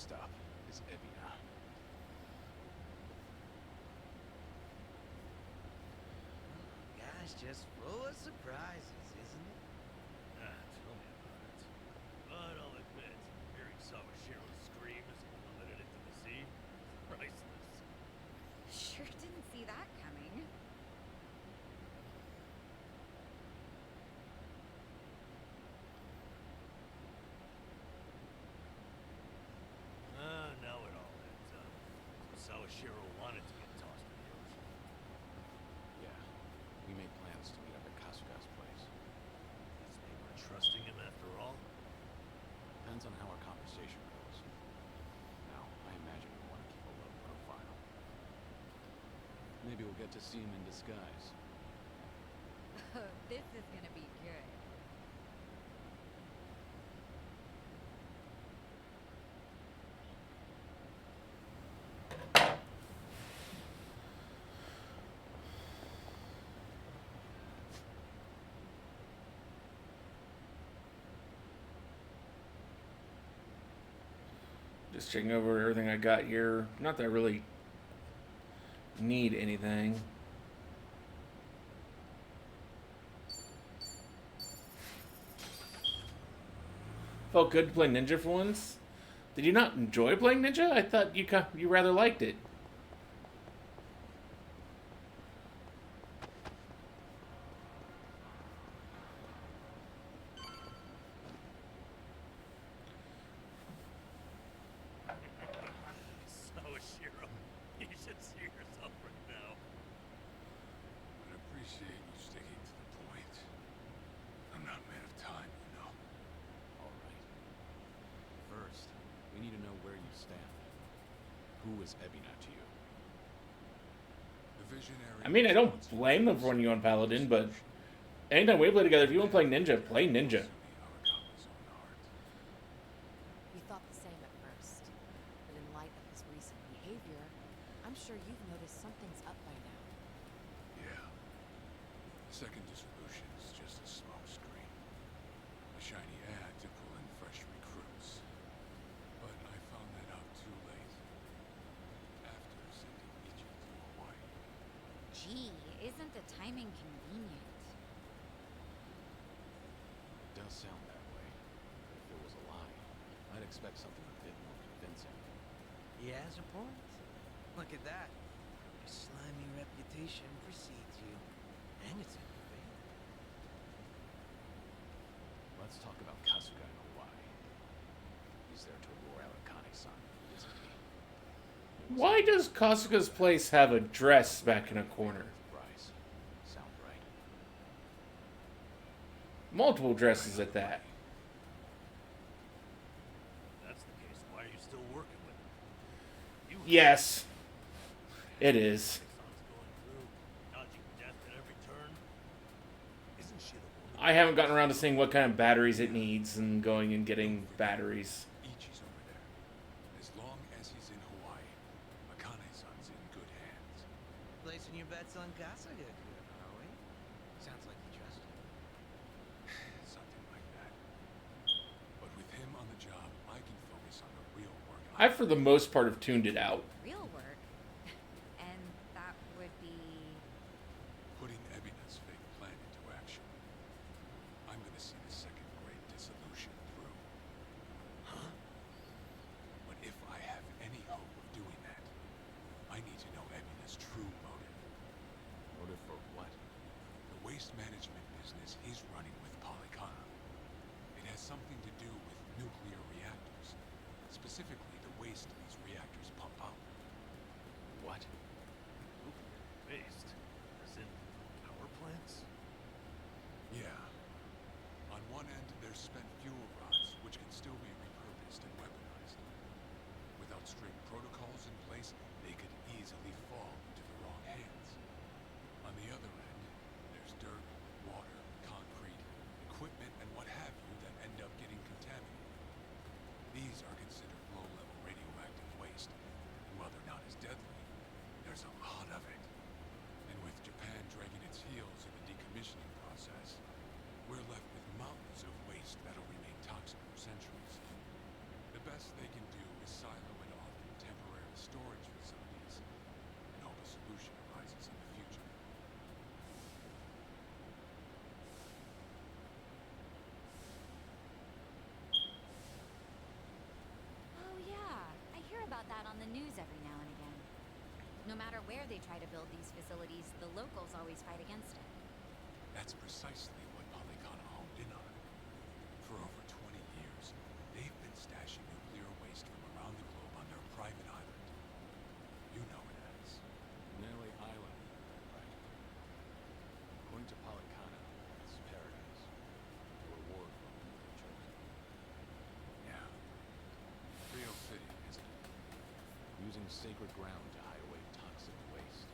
stop is Evina. Gosh, just full of surprises, isn't it? Tell me about it. But I'll admit, hearing Sawashiro's screams plummeted into the sea, priceless. Sure didn't see that coming. Now it all adds up. So Sawashiro wanted to get tossed in the ocean. Yeah, we made plans to meet up at Kasuga's place. Guess they were trusting him after all. Depends on how our conversation goes. Now, I imagine we want to keep a low profile. Maybe we'll get to see him in disguise. This is gonna be good. Just checking over everything I got here. Not that I really need anything. Felt good to play Ninja for once. Did you not enjoy playing Ninja? I thought you rather liked it. Sawashiro, you should see yourself right now. I'd appreciate you sticking to the point. I'm not a man of time, you know. All right. First, we need to know where you stand. Who is Evina to you? The visionary. I mean, I don't blame them for running you on Paladin, but anytime we play together, if you want to play Ninja, play Ninja. We thought the same at first, but in light of his recent behavior, I'm sure you've noticed something's up by now. Yeah. The second dissolution is just a smokescreen. A shiny ad to pull in fresh recruits. But I found that out too late. After sending Ichi to Hawaii. Gee, isn't the timing convenient? It does sound that way. But if it was a lie, I'd expect something a bit more convincing. He has a point. Look at that. Your slimy reputation precedes you. And it's in your favor. Let's talk about Kasuga in Hawaii. He's there to lure out Akane-san, isn't he? Why does Kasuga's place have a dress back in a corner? Price. Sound right? Multiple dresses at that. If that's the case, why are you still working with him? Yes, it is. Son's going through, dodging death at every turn. Isn't she the one? I haven't gotten around to seeing what kind of batteries it needs and going and getting batteries. Ichi's over there. As long as he's in Hawaii, Akane-san's in good hands. Placing your bets on Kasuga, are we? Sounds like you trust him. Something like that. But with him on the job, I can focus on the real work. I, for the most part, have tuned it out. Real work. And that would be... Putting Ebina's fake plan into action. I'm gonna see the second great dissolution through. Huh? But if I have any hope of doing that, I need to know Ebina's true motive. Motive for what? The waste management business he's running with Polycana. It has something to do with nuclear reactors. Specifically, the waste these reactors pump out. No matter where they try to build these facilities, the locals always fight against it. That's precisely what Polycana honed in on. For over 20 years, they've been stashing nuclear waste from around the globe on their private island. You know it as. Nelly Island, right? According to Polycana, it's paradise. A reward for all the chosen. Yeah. Real fitting, isn't it? Using sacred ground to hide away toxic waste.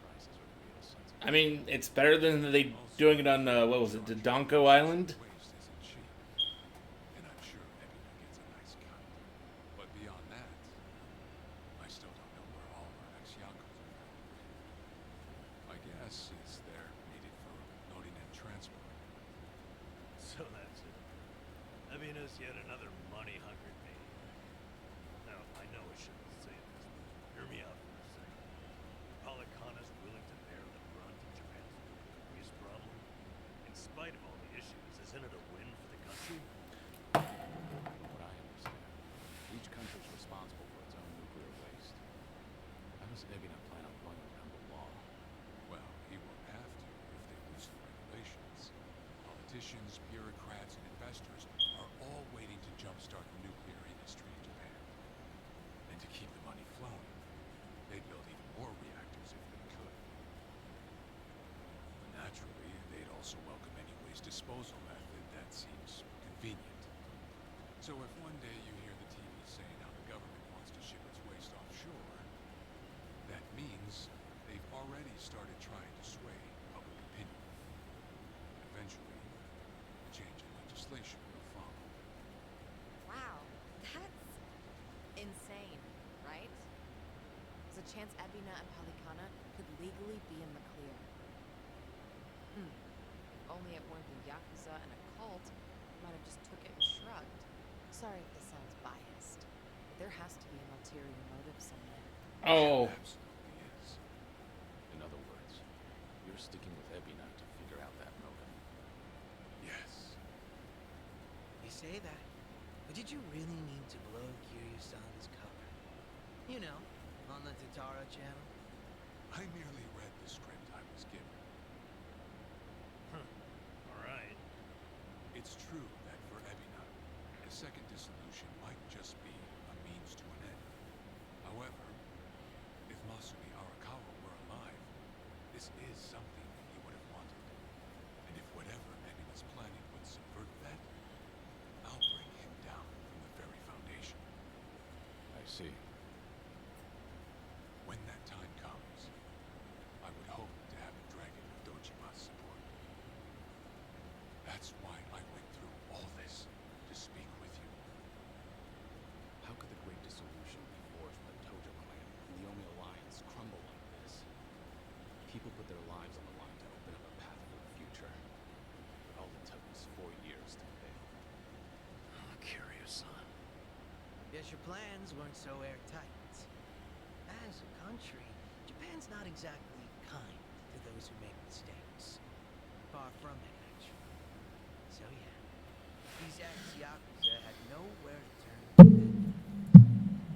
Prices are real sensible. I mean, it's better than they doing it on what was it, Dodonko Island? Waste isn't cheap. And I'm sure Ebina gets a nice cut. But beyond that, I still don't know where all our ex-Yakos are found. My guess is they're needed for loading and transport. So that's it. Ebina's yet another money-hungry maid. Now, I know I shouldn't say this, but hear me out for a second. Polycana's willing to bear the brunt of Japan's nuclear waste problem. In spite of all the issues, isn't it a win for the country? From what I understand, each country is responsible for its own nuclear waste. How does Ebina plan on going around the law? Well, he won't have to if they loosen the regulations. Politicians, bureaucrats, and investors are all waiting to jumpstart the nuclear industry in Japan. And to keep the money flowing, they'd build even more reactors if they could. Naturally, they'd also welcome any waste disposal method that seems convenient. So if one day you hear the TV saying how the government wants to ship its waste offshore, that means they've already started trying to sway public opinion. Eventually, a change in legislation will follow. Wow, that's insane, right? There's a chance Ebina and Polycana could legally be in the clear. If only it weren't the Yakuza and a cult, might have just took it and shrugged. Sorry if this sounds biased, but there has to be an ulterior motive somewhere. Oh, Absolutely is. In other words, you're sticking with Ebina to figure out that motive. Yes. You say that, but did you really need to blow Kiryu-san's cover? You know, on the Tatara channel? I merely read the script I was given. Alright. It's true that for Ebina, the second dissolution might just be a means to an end. However, if Masumi Arakawa were alive, this is something he would have wanted. And if whatever Ebina's planning would subvert that, I'll bring him down from the very foundation. I see. When that time comes, I would hope to have a dragon of Dojima's support. That's why I went through all this to speak with you. How could the Great Dissolution be forged by the Tojo clan and the Omi Alliance crumble like this? People put their lives on the line to open up a path for the future. But all it took was 4 years to fail. Kiryu-san. Guess your plans weren't so airtight. As a country, Japan's not exactly kind to those who make mistakes. Far from it, actually. So yeah, these ex-Yakuza had nowhere to turn but then.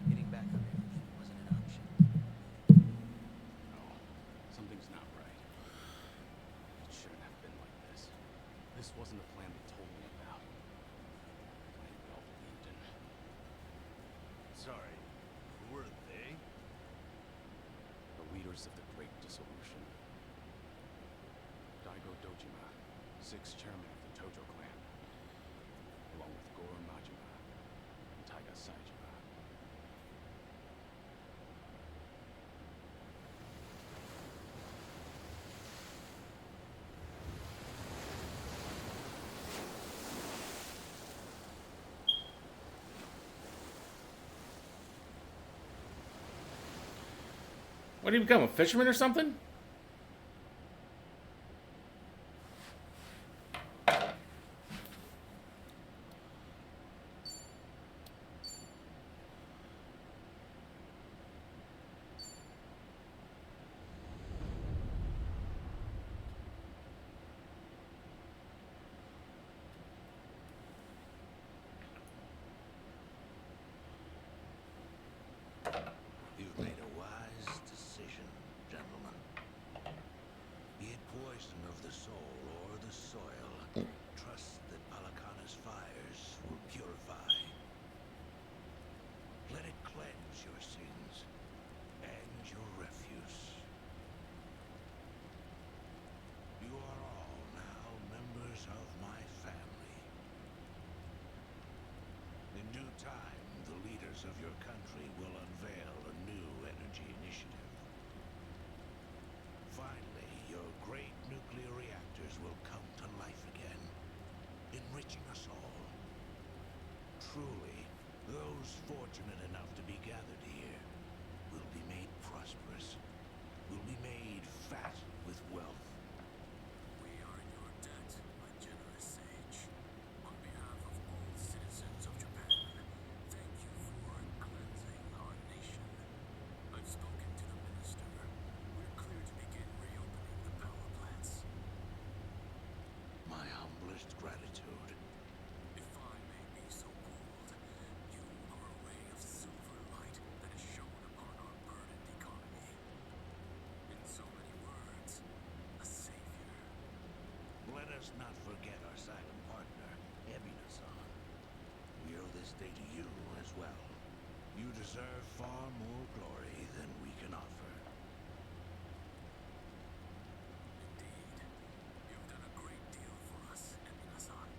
Getting back on their feet wasn't an option. No, something's not right. It shouldn't have been like this. This wasn't the plan they told me about. The plan we all believed in. Sorry, who were they? The leaders of the Great Dissolution. Daigo Dojima, 6th chairman of the Tojo clan, along with Goro Majima and Taiga Saijima. what do you become, a fisherman or something? You've made a the soul or the soil, trust that Palicana's fires will purify. Let it cleanse your sins and your refuse. You are all now members of my family. In due time, the leaders of your country will unveil a new energy initiative. Finally, your great nuclear reactors will come to life again, enriching us all. Truly, those fortunate enough to be gathered here will be made prosperous, will be made fat with wealth. We are in your debt, my generous sage. On behalf of all citizens of Japan, thank you for cleansing our nation. I've spoken to the minister. We're clear to begin reopening the power plants. My humblest gratitude. If I may be so bold, you are a ray of silver light that is shone upon our burdened economy. In so many words, a savior. Let us not forget our silent partner, Ebina-san. We owe this day to you as well. You deserve far more glory than we can offer. Indeed, you've done a great deal for us, Ebina-san.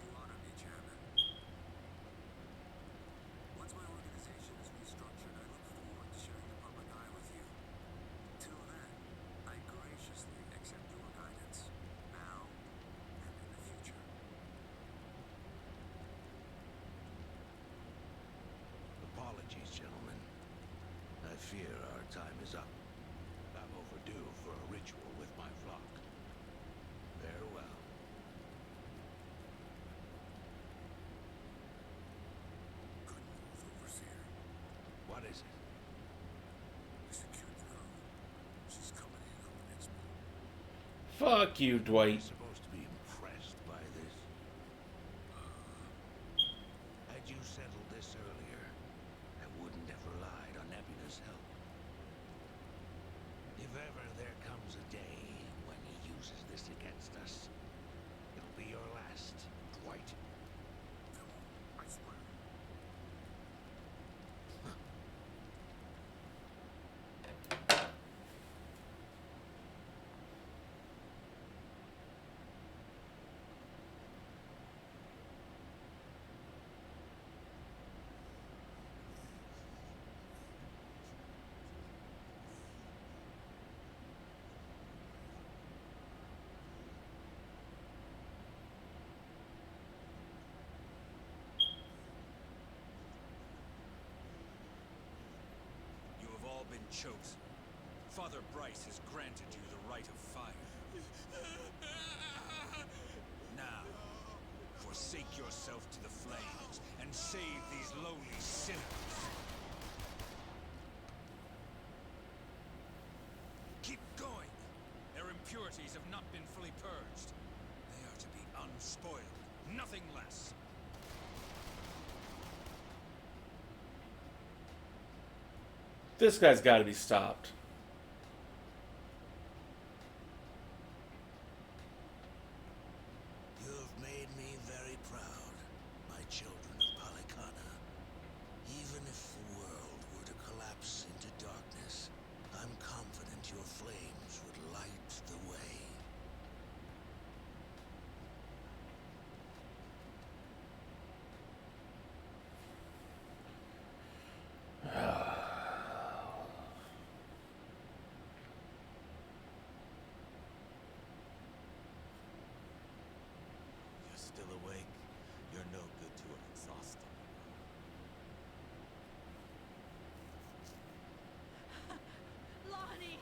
You honor me, Chairman. Once my organization is restructured, I look forward to sharing the public eye with you. Till then, I graciously accept your guidance, now and in the future. Apologies, gentlemen. I fear our time is up. I'm overdue for a ritual with my flock. Farewell. Good news, Overseer. What is it? We secured the girl. She's coming in on the next boat. Fuck you, Am I Dwight. supposed to be impressed by this? Had you settled this earlier, I wouldn't have relied on Ebina's help. If ever there comes a day when he uses this against us, it'll be your last, Dwight. They won't, I swear. You have all been chosen. Father Bryce has granted you the right of fire. Now, forsake yourself to the flames and save these lowly sinners. Keep going. Their impurities have not been fully purged. They are to be unspoiled, nothing less. This guy's got to be stopped. You have made me very proud, my children of Palicana. Even if the world were to collapse into darkness, I'm confident your flames would light the way. You're still awake? You're no good to an exhausted. Lonnie!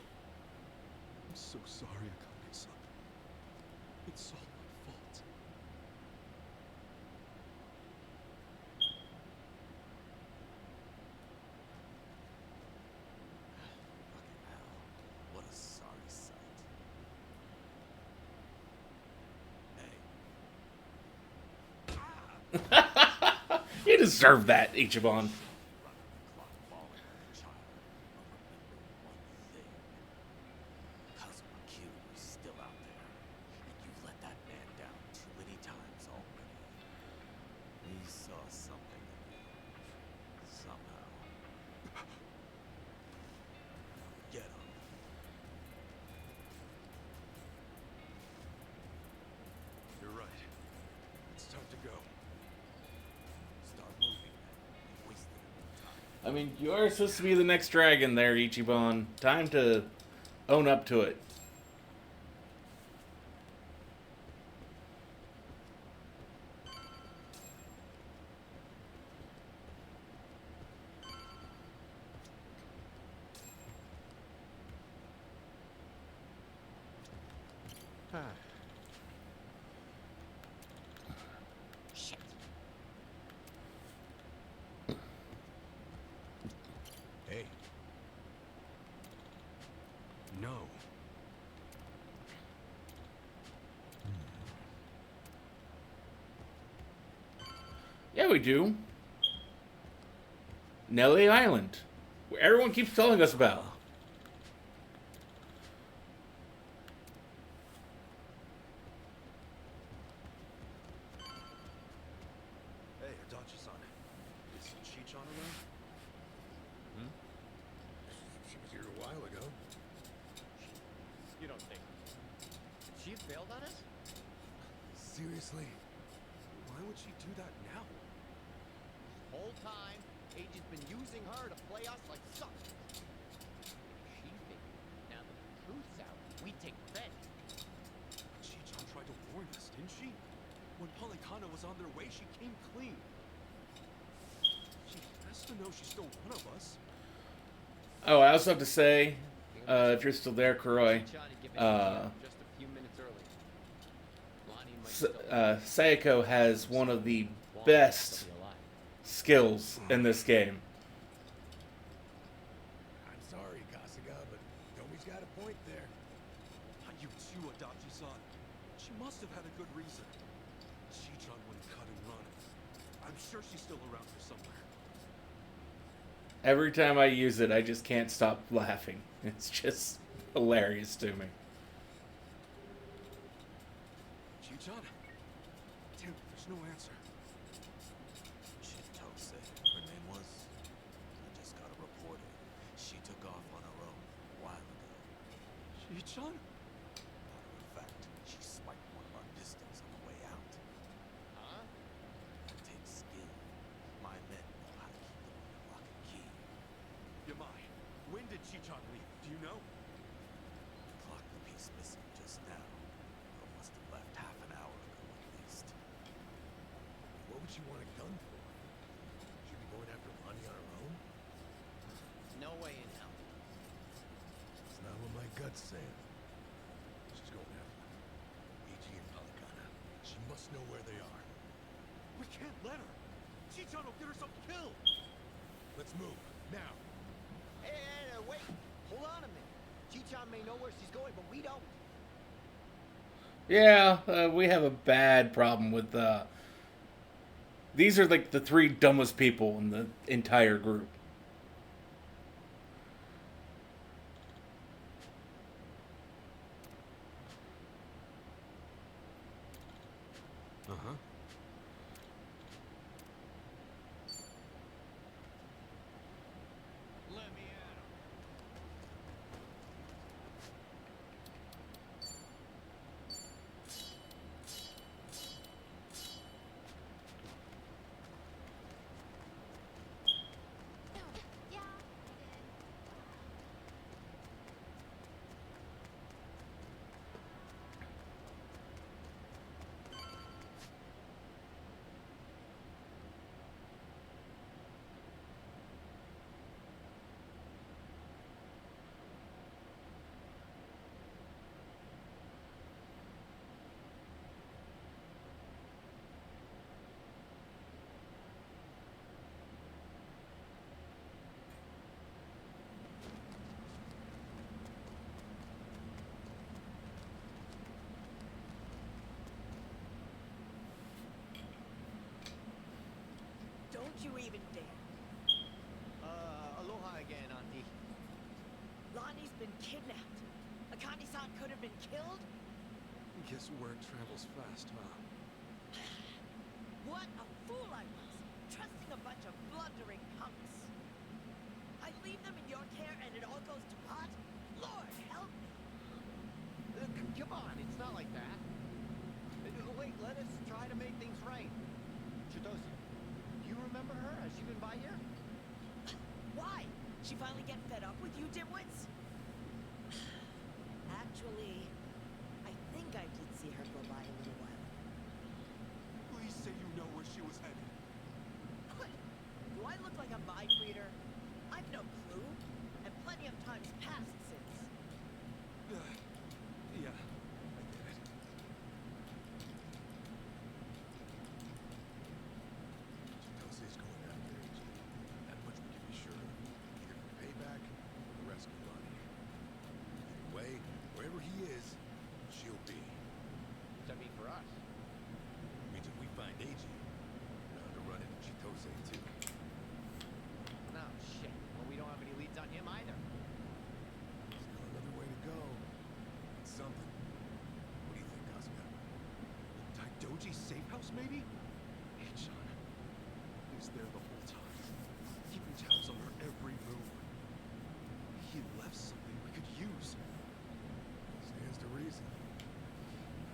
I'm so sorry, Akane-san. It's all my fault. Fucking hell. What a sorry sight. Hey, You deserve that, Ichiban. clock falling like a child. Remember one thing. Kazuma Kiryu I mean, you are supposed to be the next dragon there, Ichiban. Time to own up to it. Shit. Hey. No. Yeah, we do. Nelly Island, where everyone keeps telling us about. Hey, Adachi-san. Is Chi-chan around? She was here a while ago. You don't think she failed on us? Seriously? Why would she do that now? Whole time, Agent's been using her to play us like suckers. She figured now that the truth's out, we'd take revenge. Chi-chan tried to warn us, didn't she? When Polycana was on their way, she came clean. She has to know she's still one of us. Oh, I also have to say, if you're still there, Kuroi, Chi-chan had given Agent just a few minutes early. Lonnie might still Sayako has one of the best be alive. skills in this game. I'm sorry, Kasuga, but Tomi's got a point there. You too, Adachi-san. She must have had a good reason. Chi-chan wouldn't cut and run. I'm sure she's still around here somewhere. Every time I use it, I just can't stop laughing. It's just hilarious to me. Chi-chan? Damn, there's no answer. Shintose, her name was. I just got a report. She took off on her own a while ago. Chi-chan? Matter of fact, she spiked one of our pistols on the way out. Huh? It takes skill. My men know how to keep them under lock and key. Yamai, when did Chi-chan leave? Do you know? Clocked the piece missing just now. Girl must have left half an hour ago at least. What would she want a gun for? She'd be going after Lonnie on her own? No way in hell. It's not what my gut's saying. She's going after them. Ichi and Polycana. She must know where they are. We can't let her. Chi-chan will get herself killed. Let's move, now. Hey, wait! Hold on a minute. Chi-chan may know where she's going, but we don't. Yeah, we have a bad problem with these are like the three dumbest people in the entire group. Uh-huh. Let me at him. Yeah. Don't you even dare. Aloha again, Auntie. Lonnie's been kidnapped. Akane-san could have been killed? Guess word travels fast, huh? What a fool I was, trusting a bunch of blundering punks. I leave them in your care and it all goes to pot? Lord, help me. Come on, it's not like that. Wait, let us try to make things right. Chitose, do you remember her? Has she been by here? was there the whole time, keeping tabs on her every move. He left something we could use. Stands to reason.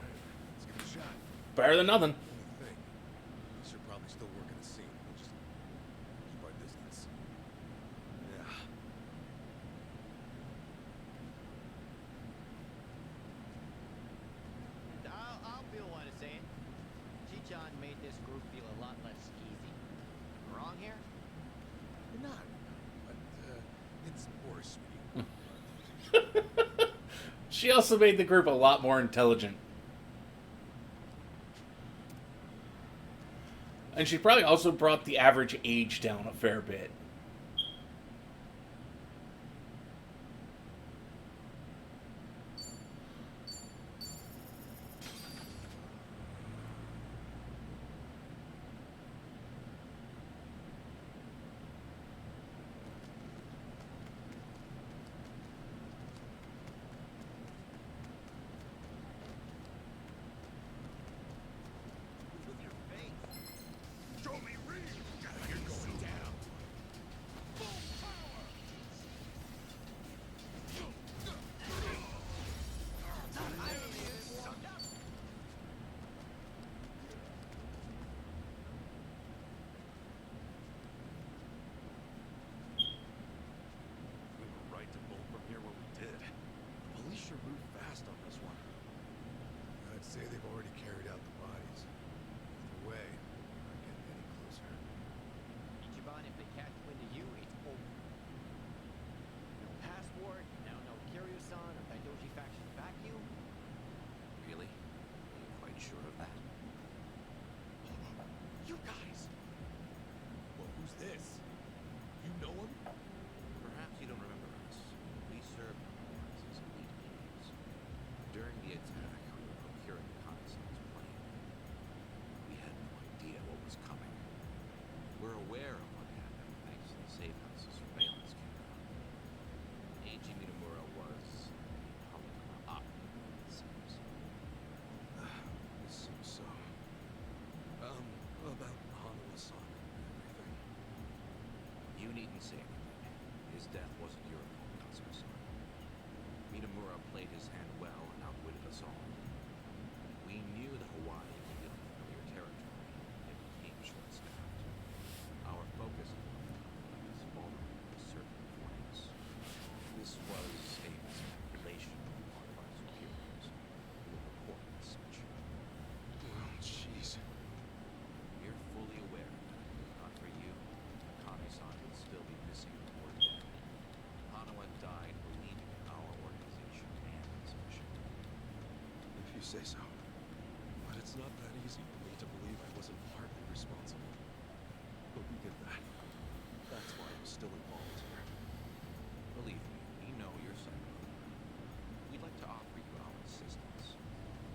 All right, let's give it a shot. Better than nothing. Only thing, we should probably still work in the scene. We'll just keep our distance. Yeah. I'll feel one to say it. Chichan made this group feel a lot less skeezy. Wrong here? You're not. But, it's more sweet. She also made the group a lot more intelligent. And she probably also brought the average age down a fair bit. With your face. Show me real. You're going down. Full power. We were right to bolt from here when we did. The police sure moved fast on this one. I'd say they've already carried out the bodies. Either way, we're not getting any closer. Ichiban, if they catch wind of you, it's over. No passport, now no Kiryu-san or Daidoji faction back you. Really? Are you quite sure of that? You guys! Well, who's this? You know him? Perhaps you don't remember us. We served on the lines as elite agents. During the attack, we were procuring Kanasan's plane. We had no idea what was coming. We're aware of what happened thanks to the Safe House's surveillance camera. Eiji Minamura was a Polycom operator, it seems. It seems so. About Hanuma-san and everything. You needn't say anything. His death wasn't your fault, Kazuma-san. Minamura played his hand well and outwitted us all. We knew the Hawaii would be unfamiliar territory. It became short-staffed. Our focus was vulnerable to certain flanks. This was a miscalculation on the part of our superiors, who were reporting as such. Well, jeez. We're fully aware that if not for you, Akane-san would still be missing or dead. Hanawa died believing in our organization and its mission. If you say so. But it's not that easy for me to believe I wasn't partly responsible. But we did that. That's why I'm still involved here. Believe me, we know your side of the line. We'd like to offer you our assistance.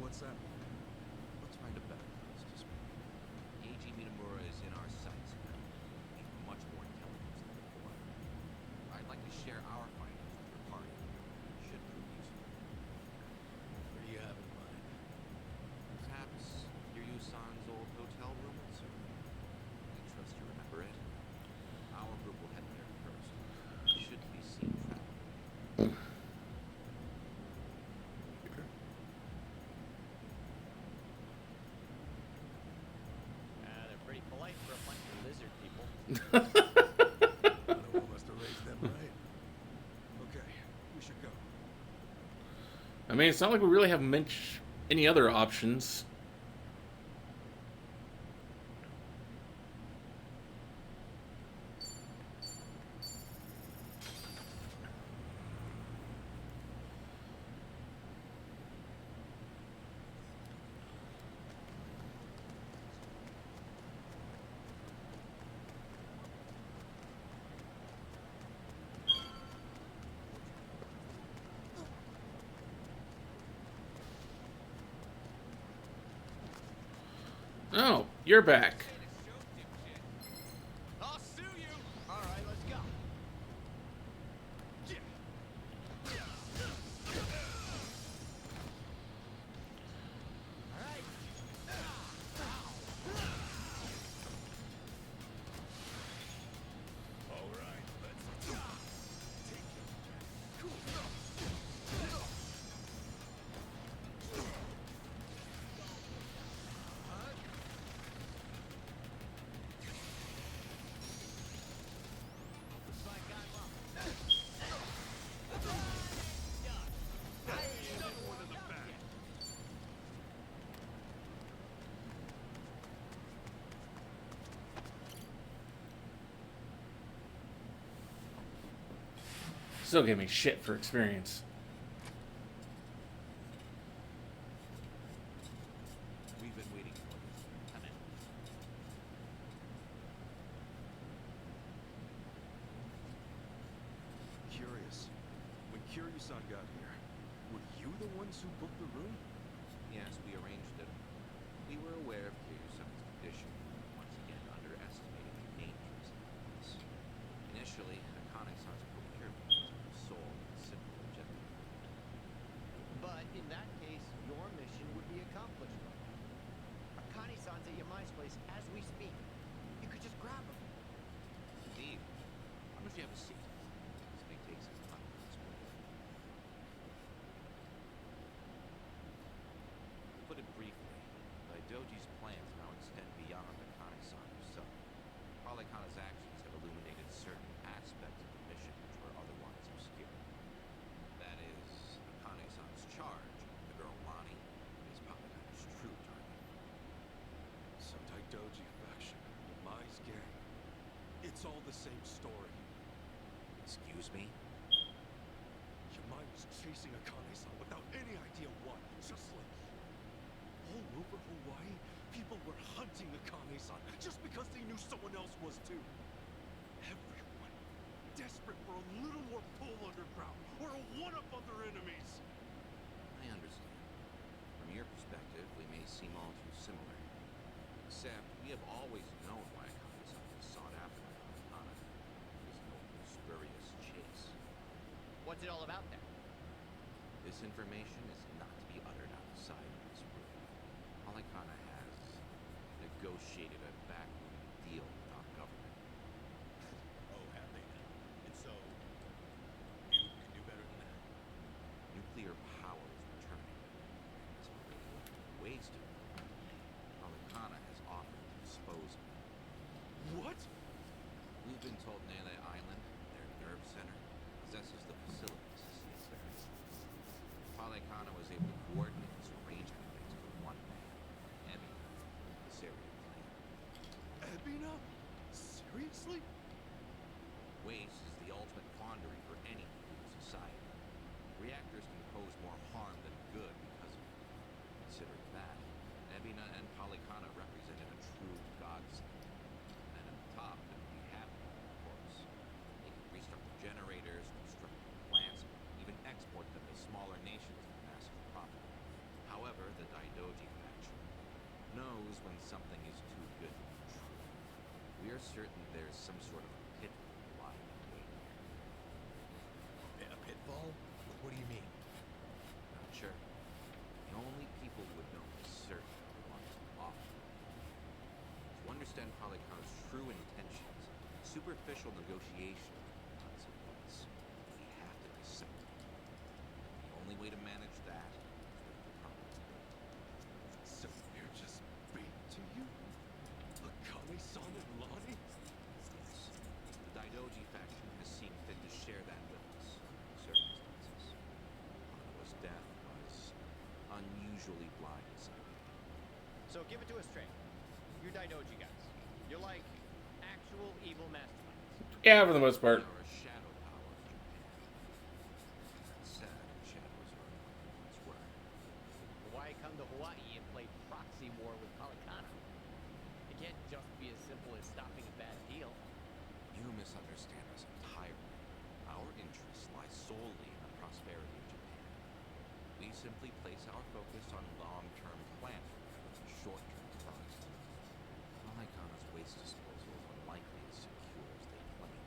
What's that mean? Let's find a better place to speak. Eiji Minamura is in our sights now, with much more intelligence than before. I'd like to share our findings with your party. Should prove useful. What do you have in mind? Perhaps Kiryu-san's old hotel room at Surrey. We trust you remember it. Our group will head there first. Should be seen traveling. They're pretty polite for a bunch of lizard people. Hanawa must have raised them right. Okay, we should go. I mean, it's not like we really have any other options. Oh, you're back. I'll sue you! Alright, let's go. Alright. Still give me shit for experience. We've been waiting for you. Come in. Curious. When Kiryu-san got here, were you the ones who booked the room? Yes, we arranged it. We were aware of Kiryu-san's condition, once again underestimating the dangers of this. Initially, Akane-san's procurement was our sole and simple objective. But in that case, your mission would be accomplished. Akane-san's at Yamai's place as we speak. You could just grab him. Indeed. Why don't you have a seat? This may take some time to explain. To put it briefly, Daidoji's plans now extend beyond Akane-san himself. Palikana's actions have illuminated certain aspects of the mission which were otherwise obscure. That is, Akane-san's charge, the girl Lonnie, is Palikana's true target. So Daidoji faction, Yamai's gang. It's all the same story. Excuse me? Yamai was chasing Akane-san without any idea why. Just like all over Hawaii, people were hunting Akane-san just because they knew someone else was too. Everyone desperate for a little more pull underground or a one-up on their enemies. I understand. From your perspective, we may seem all too similar. Except, we have always known why Akane-san was sought after by Palikana. His noble, spurious chase. What's it all about then? This information is not to be uttered outside of this room. Palikana has negotiated a backroom deal with our government. Oh, have they now? And so, you can do better than that? Nuclear power is returning. As already ways to. Palikana has offered to dispose of it. What? We've been told Nele Island, their nerve center, possesses the facilities to see its very own. Palikana was able to coordinate this arrangement thanks to one man, Ebby, the Syrian clan. Ebina? Seriously? Waste is the ultimate quandary for any human society. Reactors can pose more harm than good because of it. Considering that, Ebina and Palikana represented a true godsend. And at the top couldn't be happy, of course. They could restart the generators, construct new plants, even export them to smaller nations for massive profit. However, the Daidoji faction knows when something is too good to be true. We are certain there's some sort of pitfall lying in wait here. A pitfall? What do you mean? Not sure. The only people who would know for certain are the ones who offer. To understand Palikana's true intentions, superficial negotiation is not suffice. We have to dissect them. The only way to manage that is with the proper tools. So they're just bait to you? Akane-san and Lonnie? Yes. The Daidoji faction has seen fit to share that with us under the circumstances. Hana's death was unusually blindsiding. So give it to us straight. You're Daidoji guys. You're like actual evil masterminds. Yeah, for the most part. Are a shadow power of Japan. That said, shadows are what once were. Why come to Hawaii and play proxy war with Palikana? It can't just be as simple as stopping a bad deal. You misunderstand us entirely. Our interests lie solely in the prosperity of Japan. We simply place our focus on long-term planning rather than short-term profits. Palikana's waste disposal is unlikely as secure as they claim,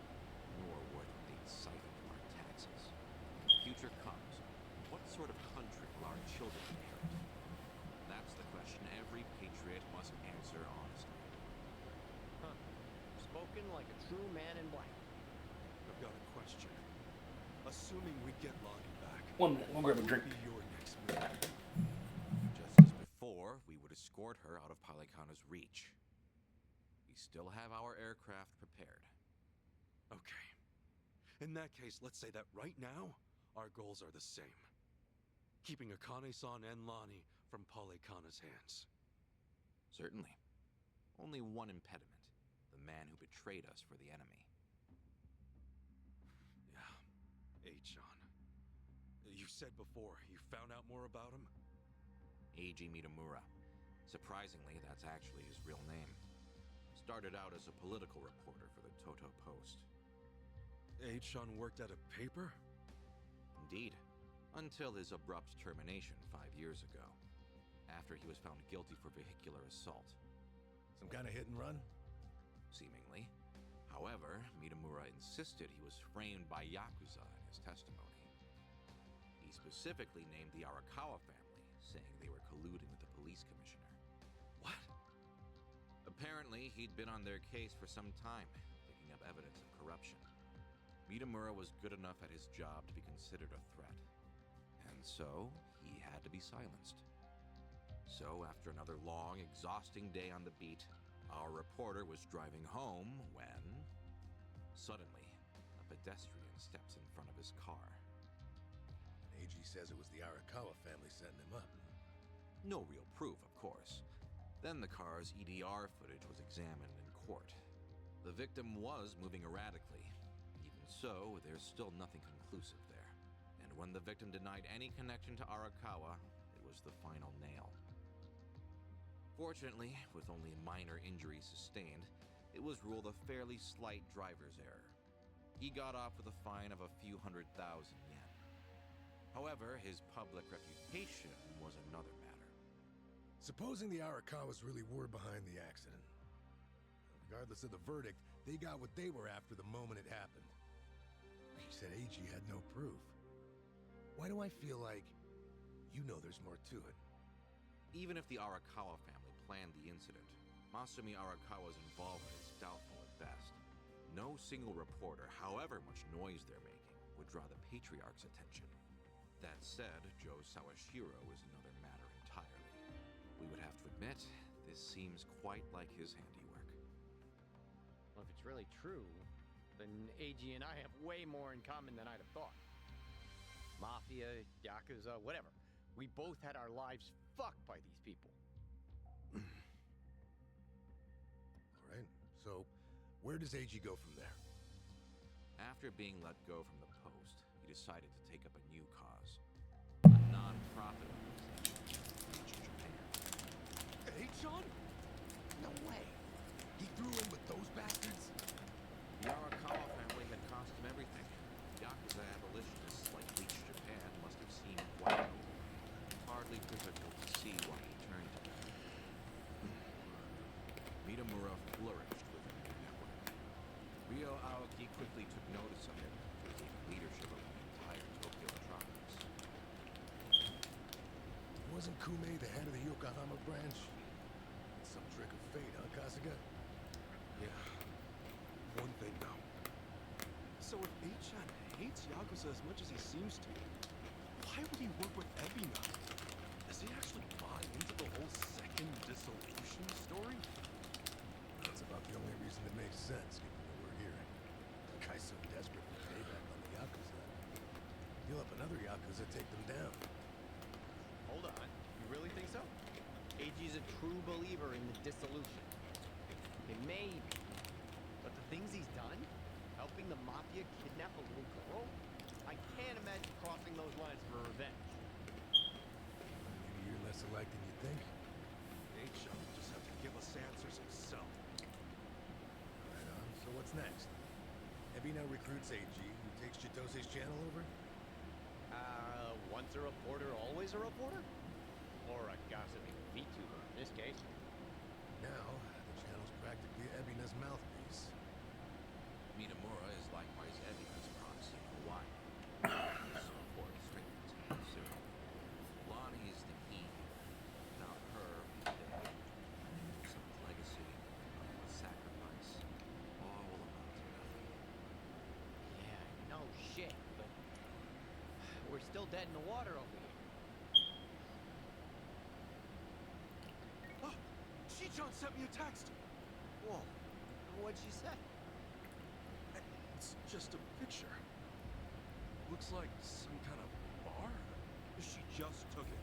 nor worth the excitement of our taxes. When the future comes, what sort of country will our children inherit? That's the question every patriot must answer honestly. Huh. Spoken like a true man in black. I've got a question. Assuming we get Lonnie back, One minute, we'll grab a what drink. would be your next move? Just as before, we would escort her out of Palikana's reach. We still have our aircraft prepared. Okay. In that case, let's say that right now, our goals are the same. Keeping Akane-san and Lonnie from Palikana's hands. Certainly. Only one impediment. The man who betrayed us for the enemy. Yeah. A said before you found out more about him? Eiji Mitamura. Surprisingly, that's actually his real name. Started out as a political reporter for the Toto Post. H-Chan worked at a paper? Indeed. Until his abrupt termination 5 years ago. After he was found guilty for vehicular assault. Some kind of hit and run? Seemingly. However, Mitamura insisted he was framed by Yakuza in his testimony. He specifically named the Arakawa family, saying they were colluding with the police commissioner. What? Apparently, he'd been on their case for some time, picking up evidence of corruption. Mitamura was good enough at his job to be considered a threat. And so, he had to be silenced. So, after another long, exhausting day on the beat, our reporter was driving home when... Suddenly, a pedestrian steps in front of his car. And AG says it was the Arakawa family setting him up. No real proof, of course. Then the car's EDR footage was examined in court. The victim was moving erratically. Even so, there's still nothing conclusive there. And when the victim denied any connection to Arakawa, it was the final nail. Fortunately, with only minor injuries sustained, it was ruled a fairly slight driver's error. He got off with a fine of a few 100,000 yen. However, his public reputation was another matter. Supposing the Arakawas really were behind the accident. Regardless of the verdict, they got what they were after the moment it happened. She said AG had no proof. Why do I feel like you know there's more to it? Even if the Arakawa family planned the incident, Masumi Arakawa's involvement is doubtful at best. No single reporter, however much noise they're making, would draw the patriarch's attention. That said, Joe Sawashiro is another matter entirely. We would have to admit, this seems quite like his handiwork. Well, if it's really true, then AG and I have way more in common than I'd have thought. Mafia, Yakuza, whatever. We both had our lives fucked by these people. All right, so where does AG go from there? After being let go from the post, he decided to take up a new cause. A non-profit organization, Reach Japan. H-Chan? No way. He threw in with those bastards? The Arakawa family had cost him everything. Yakuza abolitionists like Reach Japan must have seemed quite noble. Hardly difficult to see why he turned to them. Mitamura flourished within the network. Ryo Aoki quickly took notice of him to take leadership of the entire Tokyo metropolis. Wasn't Kume the head of the Yokohama branch? Some trick of fate, huh, Kasuga? Yeah. One thing though. So if H-Chan hates Yakuza as much as he seems to, why would he work with Ebina? Does he actually buy into the whole second dissolution story? That's about the only reason it makes sense, given what we're hearing. The guy's so desperate for payback on the Yakuza. He'll help another Yakuza take them down. Hold on. You really think so? AG's a true believer in the dissolution. Okay, maybe. But the things he's done? Helping the Mafia kidnap a little girl? I can't imagine crossing those lines for revenge. Maybe you're less alike than you think. H-Chan will just have to give us answers himself. Right on. So what's next? Ebina recruits AG, who takes Chitose's channel over? Once a reporter, always a reporter? Or a gossiping VTuber in this case. Now, the channel's practically Ebina's mouthpiece. Mitamura is likewise Ebina's proxy in Hawaii. So support strengthens him considerably. Lonnie is the key. Without her, we'd dead. Someone's legacy, a sacrifice, all will amount to nothing. Yeah, no shit, but we're still dead in the water over here. Oh! Chi-chan sent me a text! Whoa, what'd she say? It's just a picture. Looks like some kind of bar. She just took it.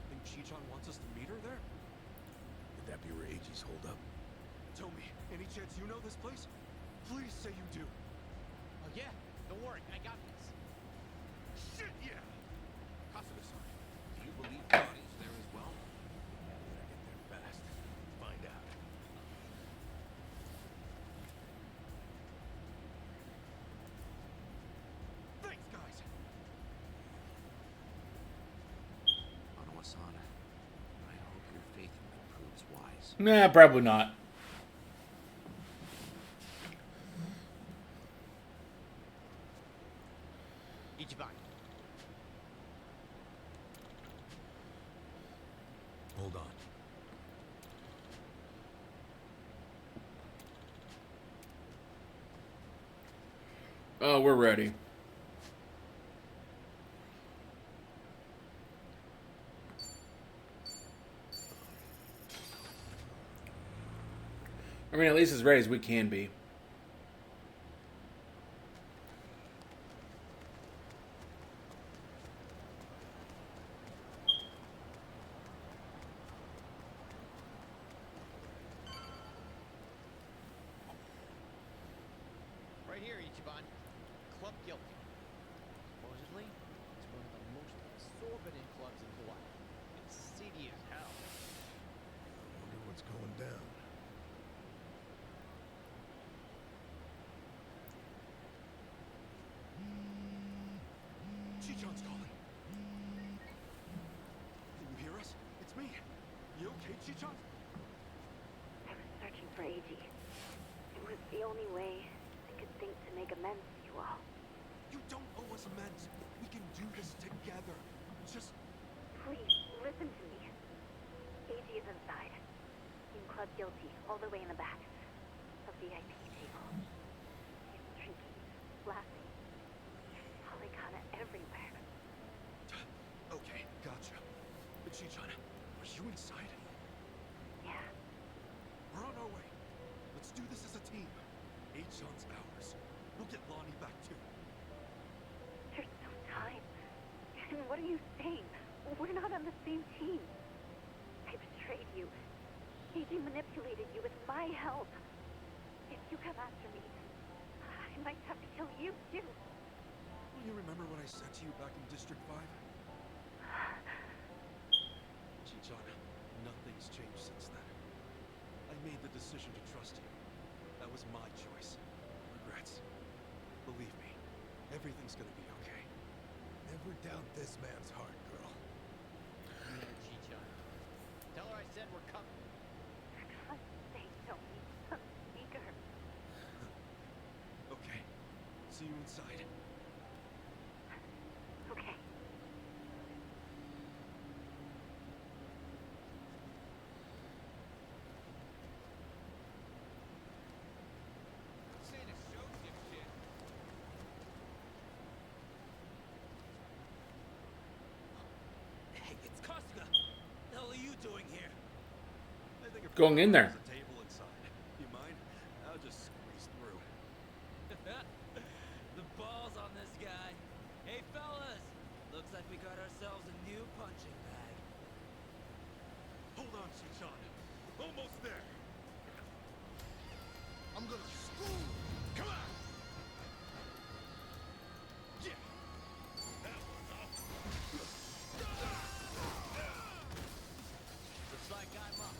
Think Chi-chan wants us to meet her there? Could that be where AG's hold up? Tell me, any chance you know this place? Please say you do. Oh yeah, don't worry, I got this. Shit, yeah! Kasuga-san, do you believe Johnny's there as well? Better get there fast. Find out. Thanks, guys. Onoa-san, I hope your faith in me proves wise. Nah, probably not. Ichiban. Hold on. Oh, we're ready. I mean, at least as ready as we can be. Right here, Ichiban. Club Guilty. Supposedly, it's one of the most exorbitant clubs in Hawaii. It's seedy as hell. Wonder what's going down. Chichan's calling. Can you hear us? It's me. You okay, Chichan? I was searching for Eiji. It was the only way I could think to make amends to you all. You don't owe us amends. We can do this together. Just Please, listen to me. Eiji is inside. In Club Guilty, all the way in the back. A VIP table. He's drinking, laughing. There's Polycana everywhere. okay, gotcha. But Chichan, are you inside? Yeah. We're on our way. Let's do this as a team. Achan's ours. We'll get Lonnie back too. There's no time. And what are you saying? We're not on the same team. I betrayed you. Eiji manipulated you with my help. If you come after me, I might have to kill you too. Will you remember what I said to you back in District 5? Chichan, nothing's changed since then. I made the decision to trust you. That was my choice. Regrets. Believe me, everything's gonna be okay. Never doubt this man's heart, girl. No, Chichan. Tell her I said we're coming. For God's sake, don't be some speaker. Okay. See you inside. Okay. Saying a show dipshit. Hey, it's Kasuga. The hell are you doing here? I think if Going in there. there's a table inside. You mind? I'll just squeeze through. The balls on this guy. Hey, fellas. Looks like we got ourselves a new punching bag. Hold on, Chichan. Almost there. I'm gonna school. Come on! Yeah! That was up. Looks like I'm up.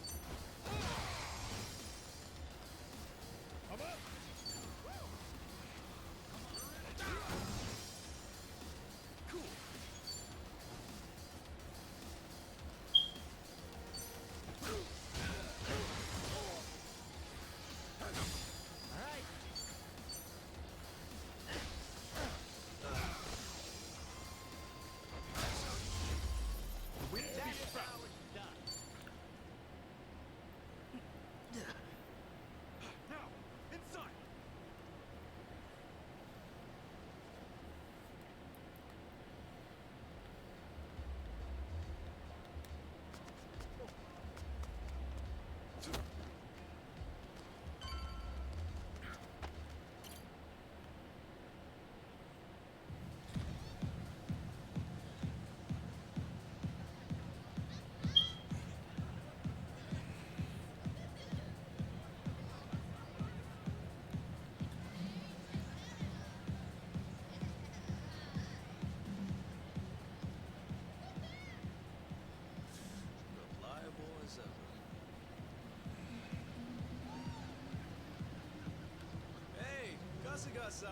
Kasuga-san,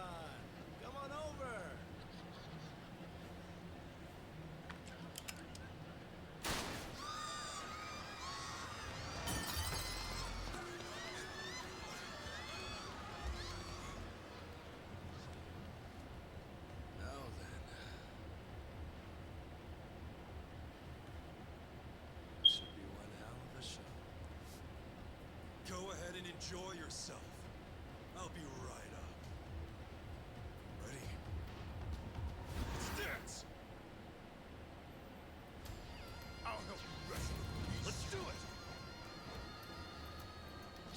come on over. Now then. Should be one hell of a show. Go ahead and enjoy yourself. I'll be right up. Ready? Let's dance! I'll help you wrestle. Let's do it!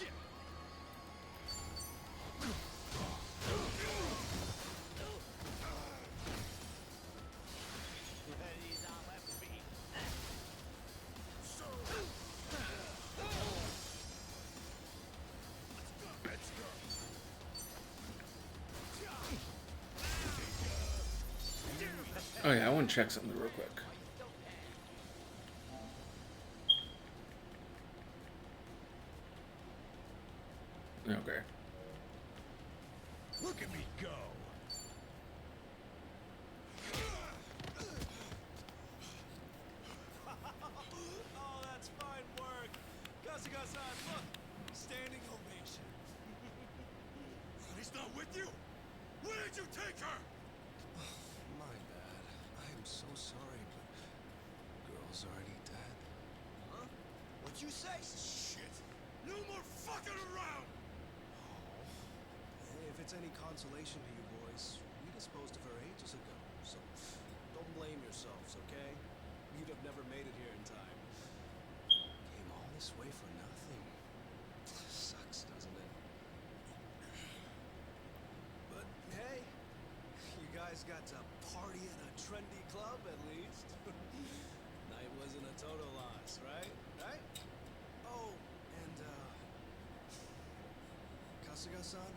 Yeah! He's all left me. Let's go! Oh yeah, I want to check something real quick. Okay. Look at me go! Oh, that's fine work. Kasuga-san, look. Standing ovation. He's not with you? Where did you take her? My bad. I am so sorry, but girl's already dead. Huh? What'd you say? Shit! No more fucking around! Hey, if it's any consolation to you boys, we disposed of her ages ago, so don't blame yourselves, okay? You'd have never made it here in time. Came all this way for nothing. Sucks, doesn't it? But hey, you guys got to party at a trendy club at least. Night wasn't a total loss, right? Right? Oh, and Kasuga-san,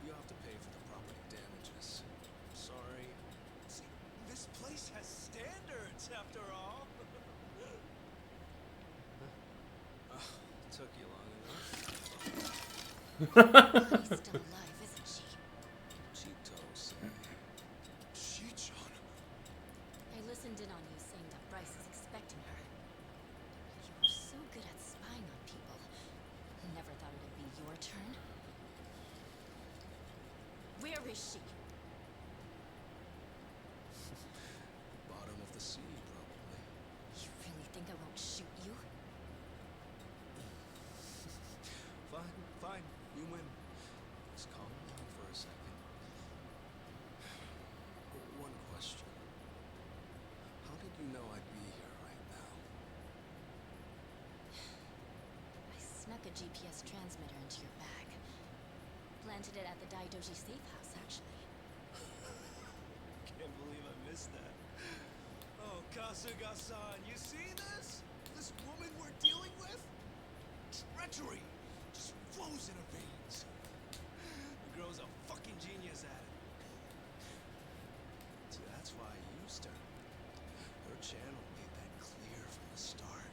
you have to pay for the property damages. Sorry. See, this place has standards after all. Took you long enough. She's still alive, isn't she? Chito-san. Shi-chan? I listened in on you saying that Bryce is expecting her. You were so good at spying on people. Never thought it'd be your turn. Where is she? Bottom of the sea, probably. You really think I won't shoot you? Fine, fine. You win. Just calm down for a second. One question. How did you know I'd be here right now? I snuck a GPS transmitter into your bag. Planted it at the Daidoji safe house, actually. Can't believe I missed that. Oh, Kasuga-san, you see this? This woman we're dealing with? Treachery! Just flows in her veins. The girl's a fucking genius at it. See, that's why I used her. Her channel made that clear from the start.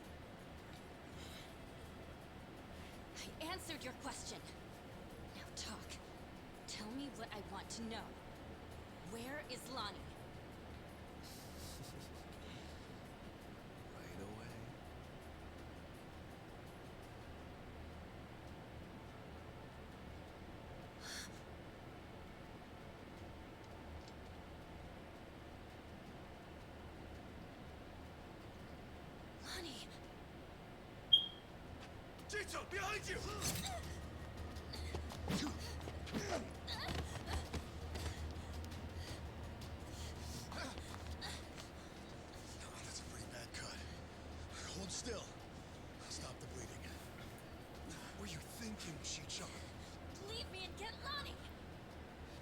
I answered your question. Now talk. Tell me what I want to know. Where is Lonnie? Right away. Lonnie! Chito, behind you! That's a pretty bad cut. Hold still. Stop the bleeding. What were you thinking, Shi-chan? Leave me and get Lonnie!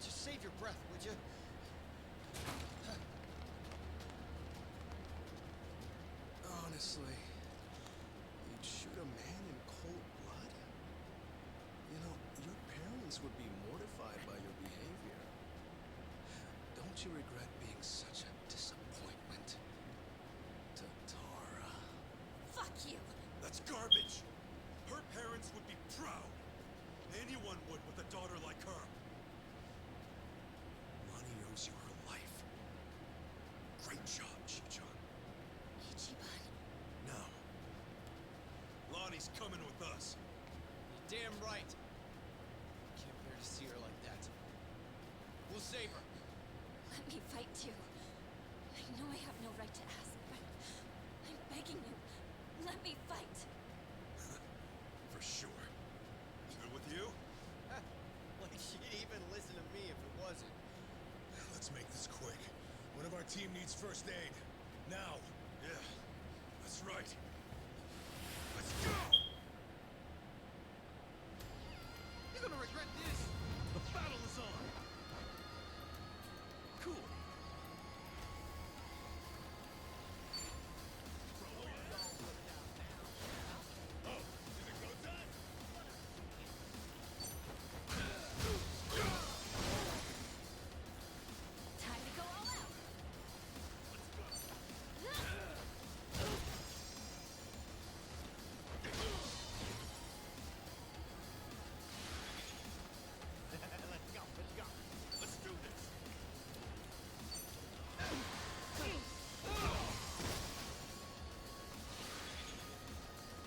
Just save your breath, would you? Honestly, you'd shoot a man in cold blood? You know, your parents would be mortified by your behavior. Don't you regret being such a disappointment to Tara? Fuck you! That's garbage! Her parents would be proud. Anyone would with a daughter like her. to. I know I have no right to ask, but I'm begging you. Let me fight. For sure. Good with you? Like she'd even listen to me if it wasn't. Let's make this quick. One of our team needs first aid. Now. Yeah, that's right. Let's go! You're gonna regret this. The battle is on. Cool. Time to go all out. Let's go, let's go. Let's do this.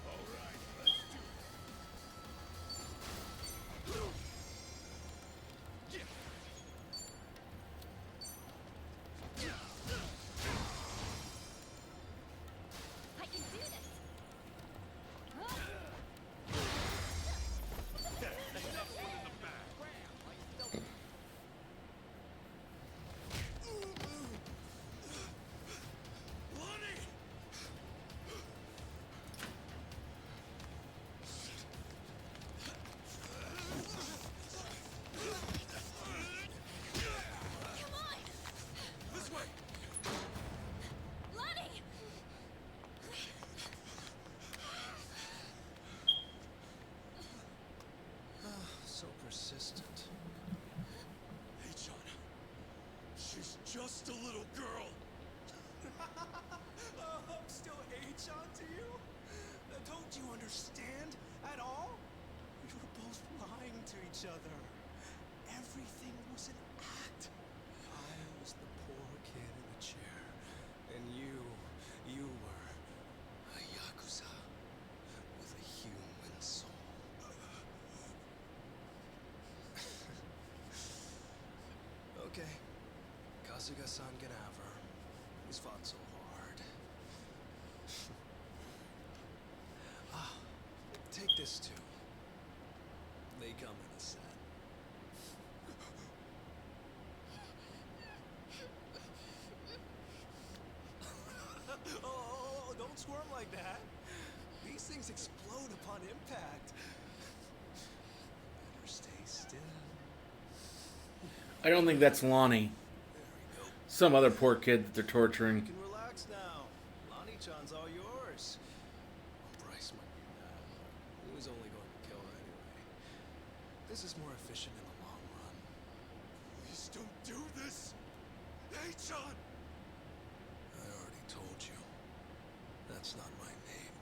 All right, let's do it. Yeah. I can do this. Another one in the back. Lonnie! Come on, This way! Lonnie. So persistent. Hey, John. She's just a little girl. I'm still H-on to you? Don't you understand at all? We were both lying to each other. Everything was an act. I was the poor kid in the chair. And you were a Yakuza with a human soul. Okay. Kasuga-san can have her. He's fought so hard. Take this too. They come in a set. Oh, don't squirm like that. These things explode upon impact. Better stay still. I don't think that's Lonnie. Some other poor kid that they're torturing. You can relax now. Lonnie-chan's all yours. Well, Bryce might be mad, but he was only going to kill her anyway. This is more efficient in the long run. Please don't do this. Hey, John! I already told you. That's not my name.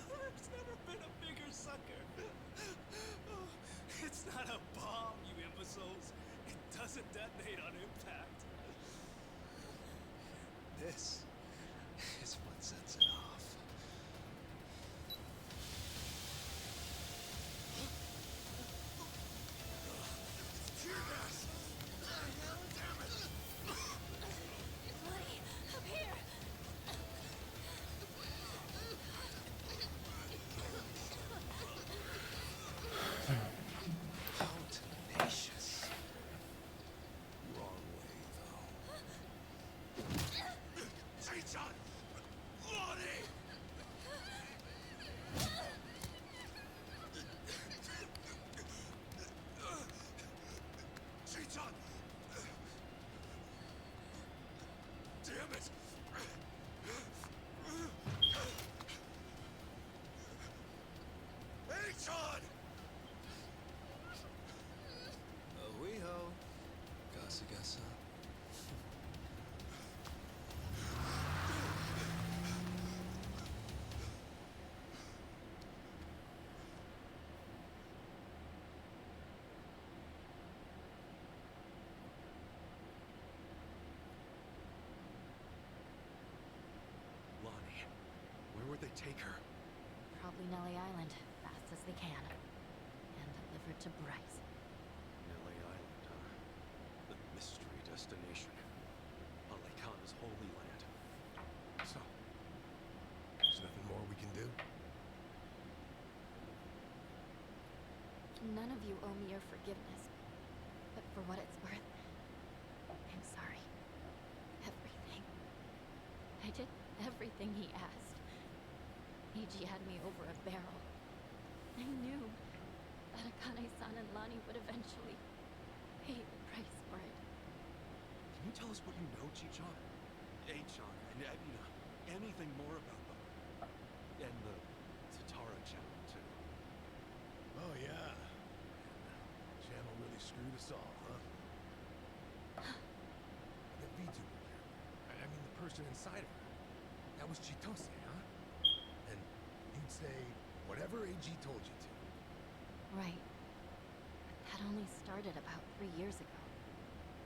There's never been a bigger sucker. Oh, it's not a bomb, you imbeciles. It doesn't detonate on impact. This is what sets it off. Tear gas! Damn it! Lonnie, up here. How tenacious. Wrong way, though. Hey, John! Lonnie! Hey, John! Damn it! Hey, John! Kasagasa. Lonnie, where would they take her? Probably Nelly Island, fast as they can. And delivered to Bryce. Nelly Island, huh? The mystery destination. Alekana's holy land. So, there's nothing more we can do? None of you owe me your forgiveness. But for what it's worth, I'm sorry. Everything. I did everything he asked. Eiji had me over a barrel. I knew that Akane-san and Lani would eventually pay the price for it. Can you tell us what you know, Chichan? Achan and Ebina. Anything more about them? And the Tatara channel, too. Oh, yeah. Channel really screwed us all, huh? The VTuber character. I mean, the person inside of her. That was Chitose, huh? And you'd say whatever AG told you to. Right. That only started about 3 years ago.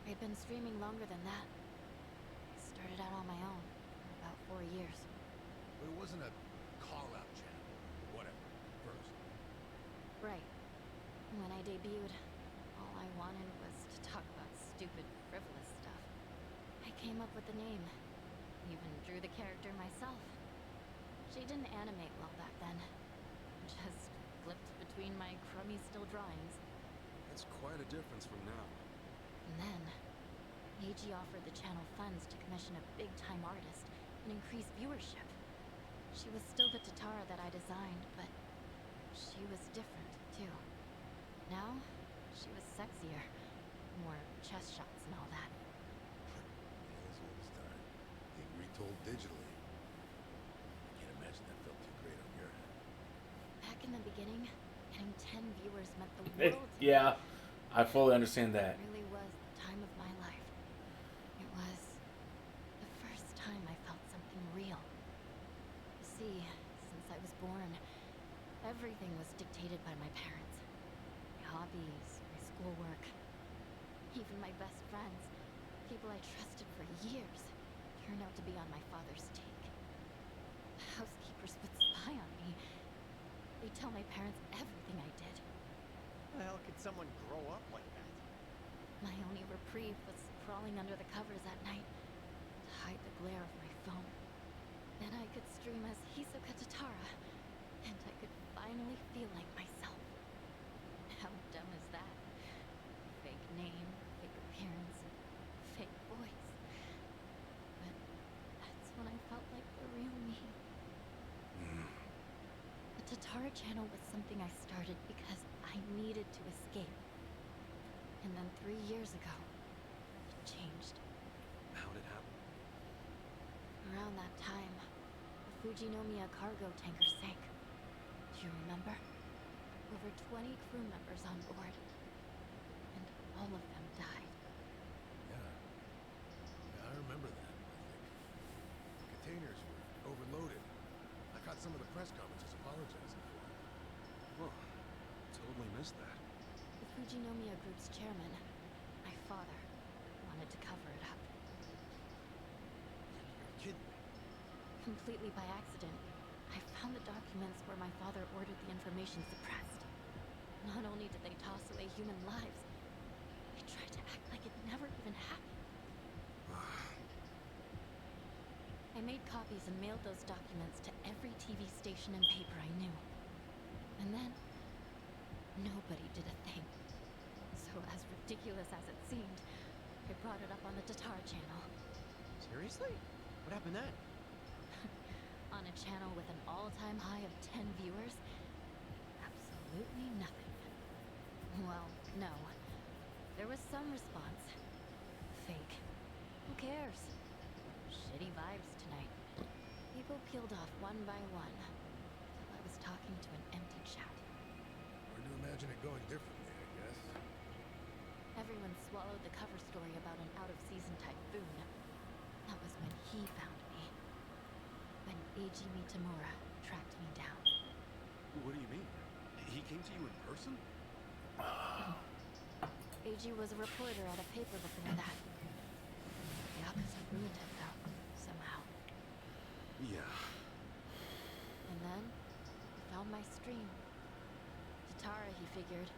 I'd been streaming longer than that. I started out on my own for about 4 years. But it wasn't a call-out channel or whatever, first. Right. When I debuted, all I wanted was to talk about stupid, frivolous stuff. I came up with the name. Even drew the character myself. She didn't animate well back then. Just flipped between my crummy still drawings. That's quite a difference from now. And then, Eiji offered the channel funds to commission a big-time artist and increase viewership. She was still the Tatara that I designed, but she was different, too. Now, she was sexier. More chest shots and all that. Tales old as time. Being retold digitally. I can't imagine that felt too great on your end. Back in the beginning, getting 10 viewers meant the world to me. Yeah, I fully understand that. It really was the time of my life. It was the first time I felt something real. You see, since I was born, everything was dictated by my parents. My hobbies, my schoolwork, even my best friends, people I trusted for years, turned out to be on my father's take. The housekeepers would spy on me. They'd tell my parents everything I did. How the hell could someone grow up like that? My only reprieve was crawling under the covers at night to hide the glare of my phone. Then I could stream as Hisoka Tatara, and I could finally feel like myself. How dumb is that? Fake name, fake appearance, fake voice. But that's when I felt like the real me. The Tatara channel was something I started because I needed to escape. And then 3 years ago, it changed. How'd it happen? Around that time, the Fujinomiya cargo tanker sank. Do you remember? Over 20 crew members on board. And all of them died. Yeah, I remember that, I think. The containers were overloaded. I caught some of the press conferences apologizing for it. Whoa, totally missed that. The Fujinomiya Group's chairman, my father, wanted to cover it up. You're kidding me. Completely by accident, I found the documents where my father ordered the information suppressed. Not only did they toss away human lives, they tried to act like it never even happened. I made copies and mailed those documents to every TV station and paper I knew. And then, nobody did a thing. So as ridiculous as it seemed, I brought it up on the Tatara channel. Seriously? What happened then? On a channel with an all-time high of 10 viewers? Absolutely nothing. Well, no. There was some response. Fake. Who cares? Shitty vibes tonight. People peeled off one by one, till I was talking to an empty chat. Hard to imagine it going differently, I guess. everyone swallowed the cover story about an out-of-season typhoon, that was when he found me. When Eiji Mitamura tracked me down. What do you mean? He came to you in person? Eiji was a reporter at a paper before that. Yakuza ruined him, though, somehow. Yeah. And then, he found my stream. Tatara, he figured,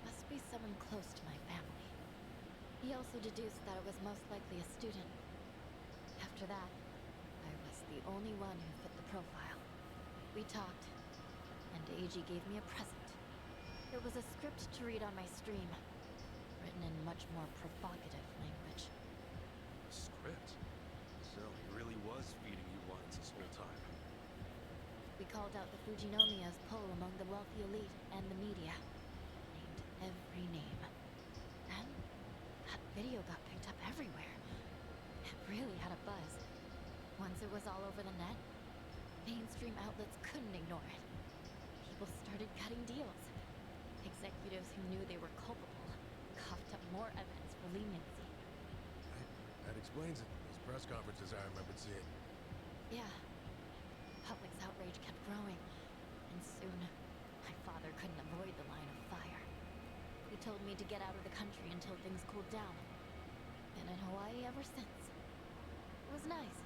must be someone close to my family. He also deduced that it was most likely a student. After that, I was the only one who fit the profile. We talked, and Eiji gave me a present. It was a script to read on my stream, written in much more provocative language. Script? So he really was feeding you lines this whole time. We called out the Fujinomiya's pull among the wealthy elite and the media. Named every name. And that video got picked up everywhere. It really had a buzz. Once it was all over the net, mainstream outlets couldn't ignore it. People started cutting deals. Executives who knew they were culpable coughed up more evidence for leniency. That explains it. Those press conferences I remembered seeing. Yeah. The public's outrage kept growing, and soon, my father couldn't avoid the line of fire. He told me to get out of the country until things cooled down. Been in Hawaii ever since. It was nice.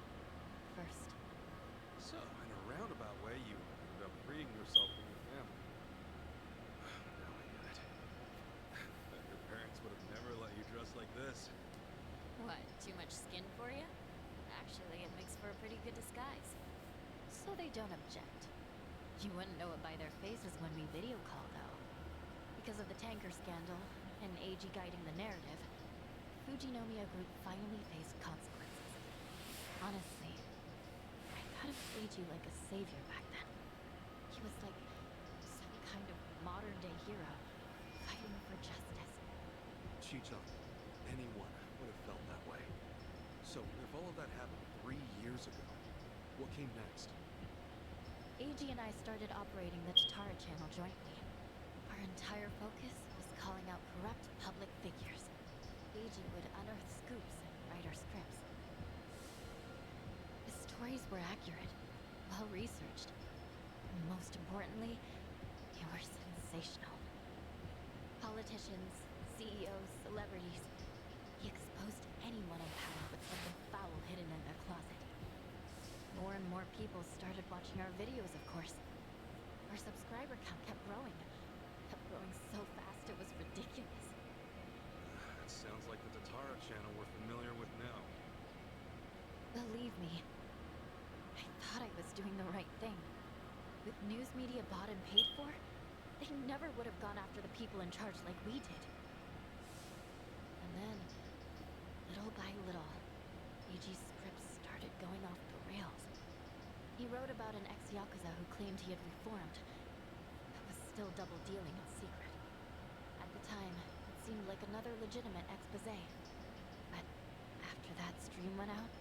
First. So, in a roundabout way, you ended up freeing yourself from your family. Now I get it. Your parents would have never let you dress like this. What, too much skin for you? Actually, it makes for a pretty good disguise. So they don't object. You wouldn't know it by their faces when we video call, though. Because of the tanker scandal, and Eiji guiding the narrative, Fujinomiya Group finally faced consequences. Honestly, I thought of Eiji like a savior back then. He was like some kind of modern-day hero, fighting for justice. Chichon, anyone would have felt that way. So, if all of that happened 3 years ago, what came next? Eiji and I started operating the Tatara channel jointly. Our entire focus was calling out corrupt public figures. Eiji would unearth scoops and write our scripts. The stories were accurate, well-researched, and most importantly, they were sensational. Politicians, CEOs, celebrities, he exposed anyone in power with something foul hidden in their closet. More and more people started watching our videos, of course. Our subscriber count kept growing so fast it was ridiculous. That sounds like the Tatara channel we're familiar with now. Believe me, I thought I was doing the right thing. With news media bought and paid for, they never would have gone after the people in charge like we did. And then, little by little, Eiji's scripts started going off the rails. He wrote about an ex-Yakuza who claimed he had reformed, but was still double-dealing in secret. At the time, it seemed like another legitimate exposé. But after that stream went out,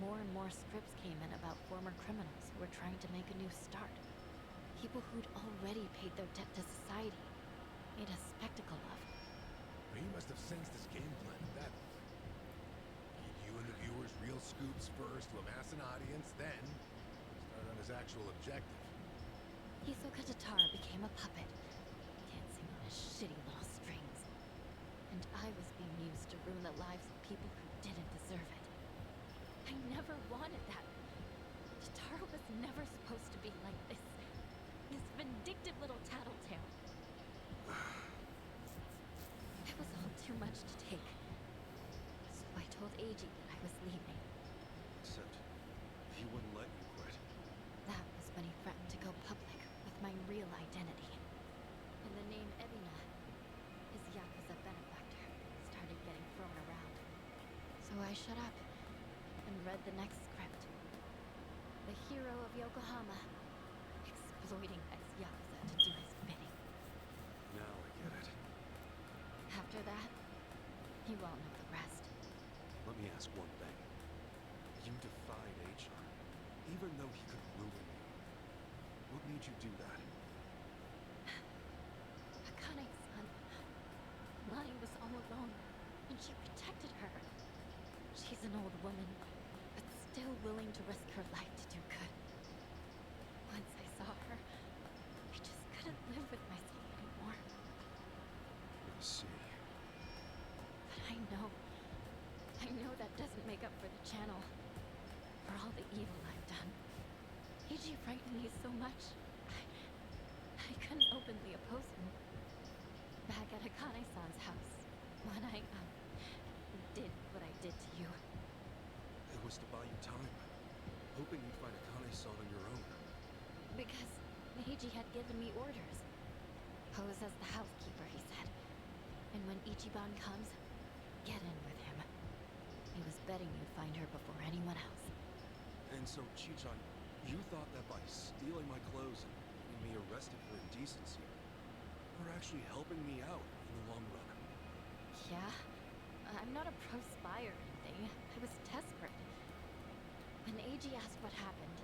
more and more scripts came in about former criminals who were trying to make a new start. People who'd already paid their debt to society, made a spectacle of. Well, he must have sensed his game plan at that point. Give you and the viewers real scoops first to amass an audience, then start on his actual objective. Hisoka Tatara became a puppet, dancing on his shitty little strings. And I was being used to ruin the lives of people who didn't deserve it. I never wanted that. Tatara was never supposed to be like this. This vindictive little tattletale. It was all too much to take. So I told Eiji that I was leaving. Except, he wouldn't let you quit. That was when he threatened to go public with my real identity. And the name Ebina, his Yakuza benefactor, started getting thrown around. So I shut up and read the next script. The hero of Yokohama, exploiting ex-Yakuza to do his bidding. Now I get it. After that, you all know the rest. Let me ask one thing. You defied Achan, even though he could ruin you. What made you do that? Akane-san, Lonnie was all alone. woman, but still willing to risk her life to do good. Once I saw her, I just couldn't live with myself anymore. I see. But I know that doesn't make up for the channel, for all the evil I've done. Eiji frightened me so much, I couldn't openly oppose him. Back at Akane-san's house, when I, did what I did to you. It was to buy you time, hoping you'd find Akane-san on your own. Because Meiji had given me orders. Pose as the housekeeper, he said. And when Ichiban comes, get in with him. He was betting you'd find her before anyone else. And so, Chichan, you thought that by stealing my clothes and getting me arrested for indecency, you were actually helping me out in the long run. Yeah? I'm not a pro spy or anything. I was desperate. When Eiji asked what happened,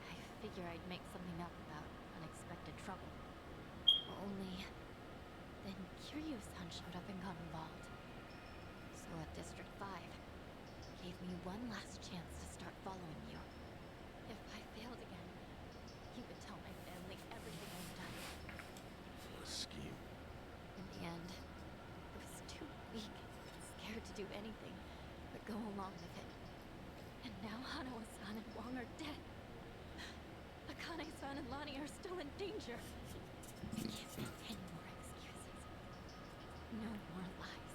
I figure I'd make something up about unexpected trouble. Only then Kiryu-san showed up and got involved. So at District 5, gave me one last chance to start following you. If I failed again, he would tell my family everything I'd done. What a scheme. In the end, I was too weak, scared to do anything but go along with it. And now Hanawa-san and Wong are dead. Akane-san and Lani are still in danger. I can't make any more excuses. No more lies.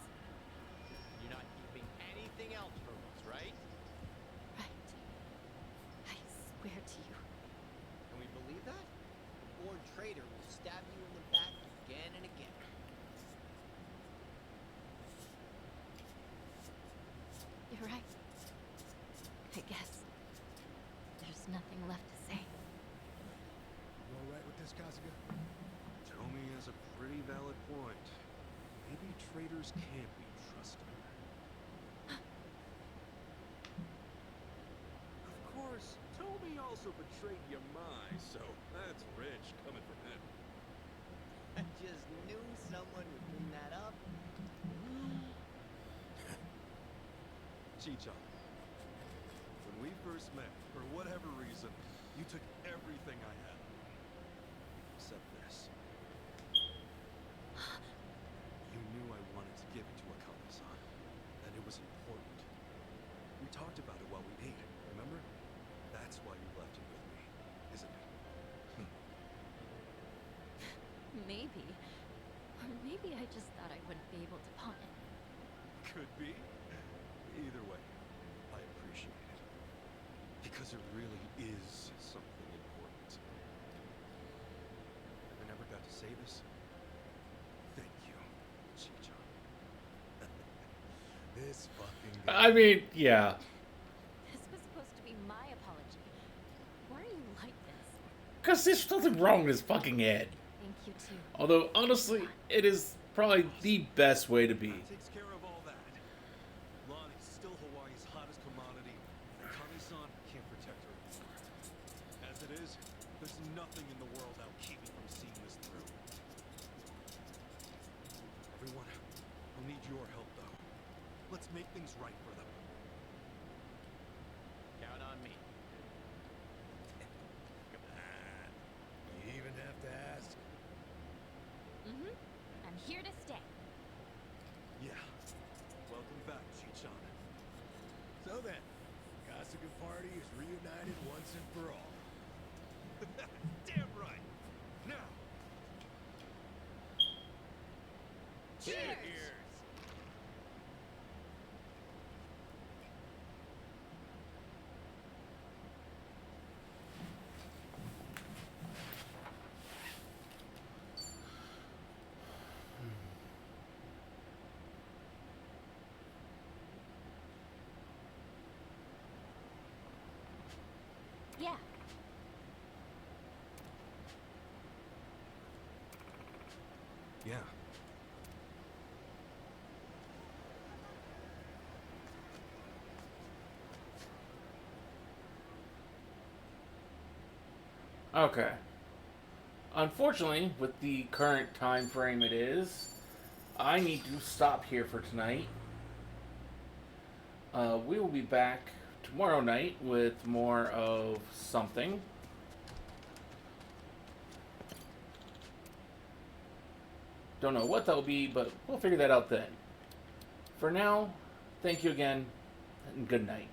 You're not keeping anything else from us, right? Right. I swear to you. Can we believe that? A born traitor will stab you in the back again and again. You're right. I guess there's nothing left to say. You alright with this, Kasuga? Tomi has a pretty valid point. Maybe traitors can't be trusted. Of course, Tomi also betrayed Yamai, so that's rich coming from him. I just knew someone would bring that up. Chichan, when we first met, for whatever reason, you took everything I had. Except this. You knew I wanted to give it to Akane-san, that it was important. We talked about it while we ate, remember? That's why you left it with me, isn't it? Maybe. Or maybe I just thought I wouldn't be able to pawn it. Could be. Either way, I appreciate it. Because it really is something important. And I never got to say this. Thank you, Chichan. This fucking I mean, yeah. This was supposed to be my apology. Why are you like this? Because there's nothing wrong with his fucking head. Thank you too. Although, honestly, it is probably the best way to be. Takes care of all that. Lonnie's still Hawaii's hottest commodity, and Akane-san can't protect her anymore. As it is, there's nothing in the world that'll keep me from seeing this through. Everyone, I'll need your help, though. Let's make things right for them. Count on me. Come on. You even have to ask. Mm-hmm. I'm here to stay. Yeah. Welcome back, Chichan. So then, Kasuga Party is reunited once and for all. Damn right. Now. Cheers! Yeah. Yeah. Okay. Unfortunately, with the current time frame it is, I need to stop here for tonight. We will be back tomorrow night with more of something. Don't know what that'll be, but we'll figure that out then. For now, thank you again, and good night.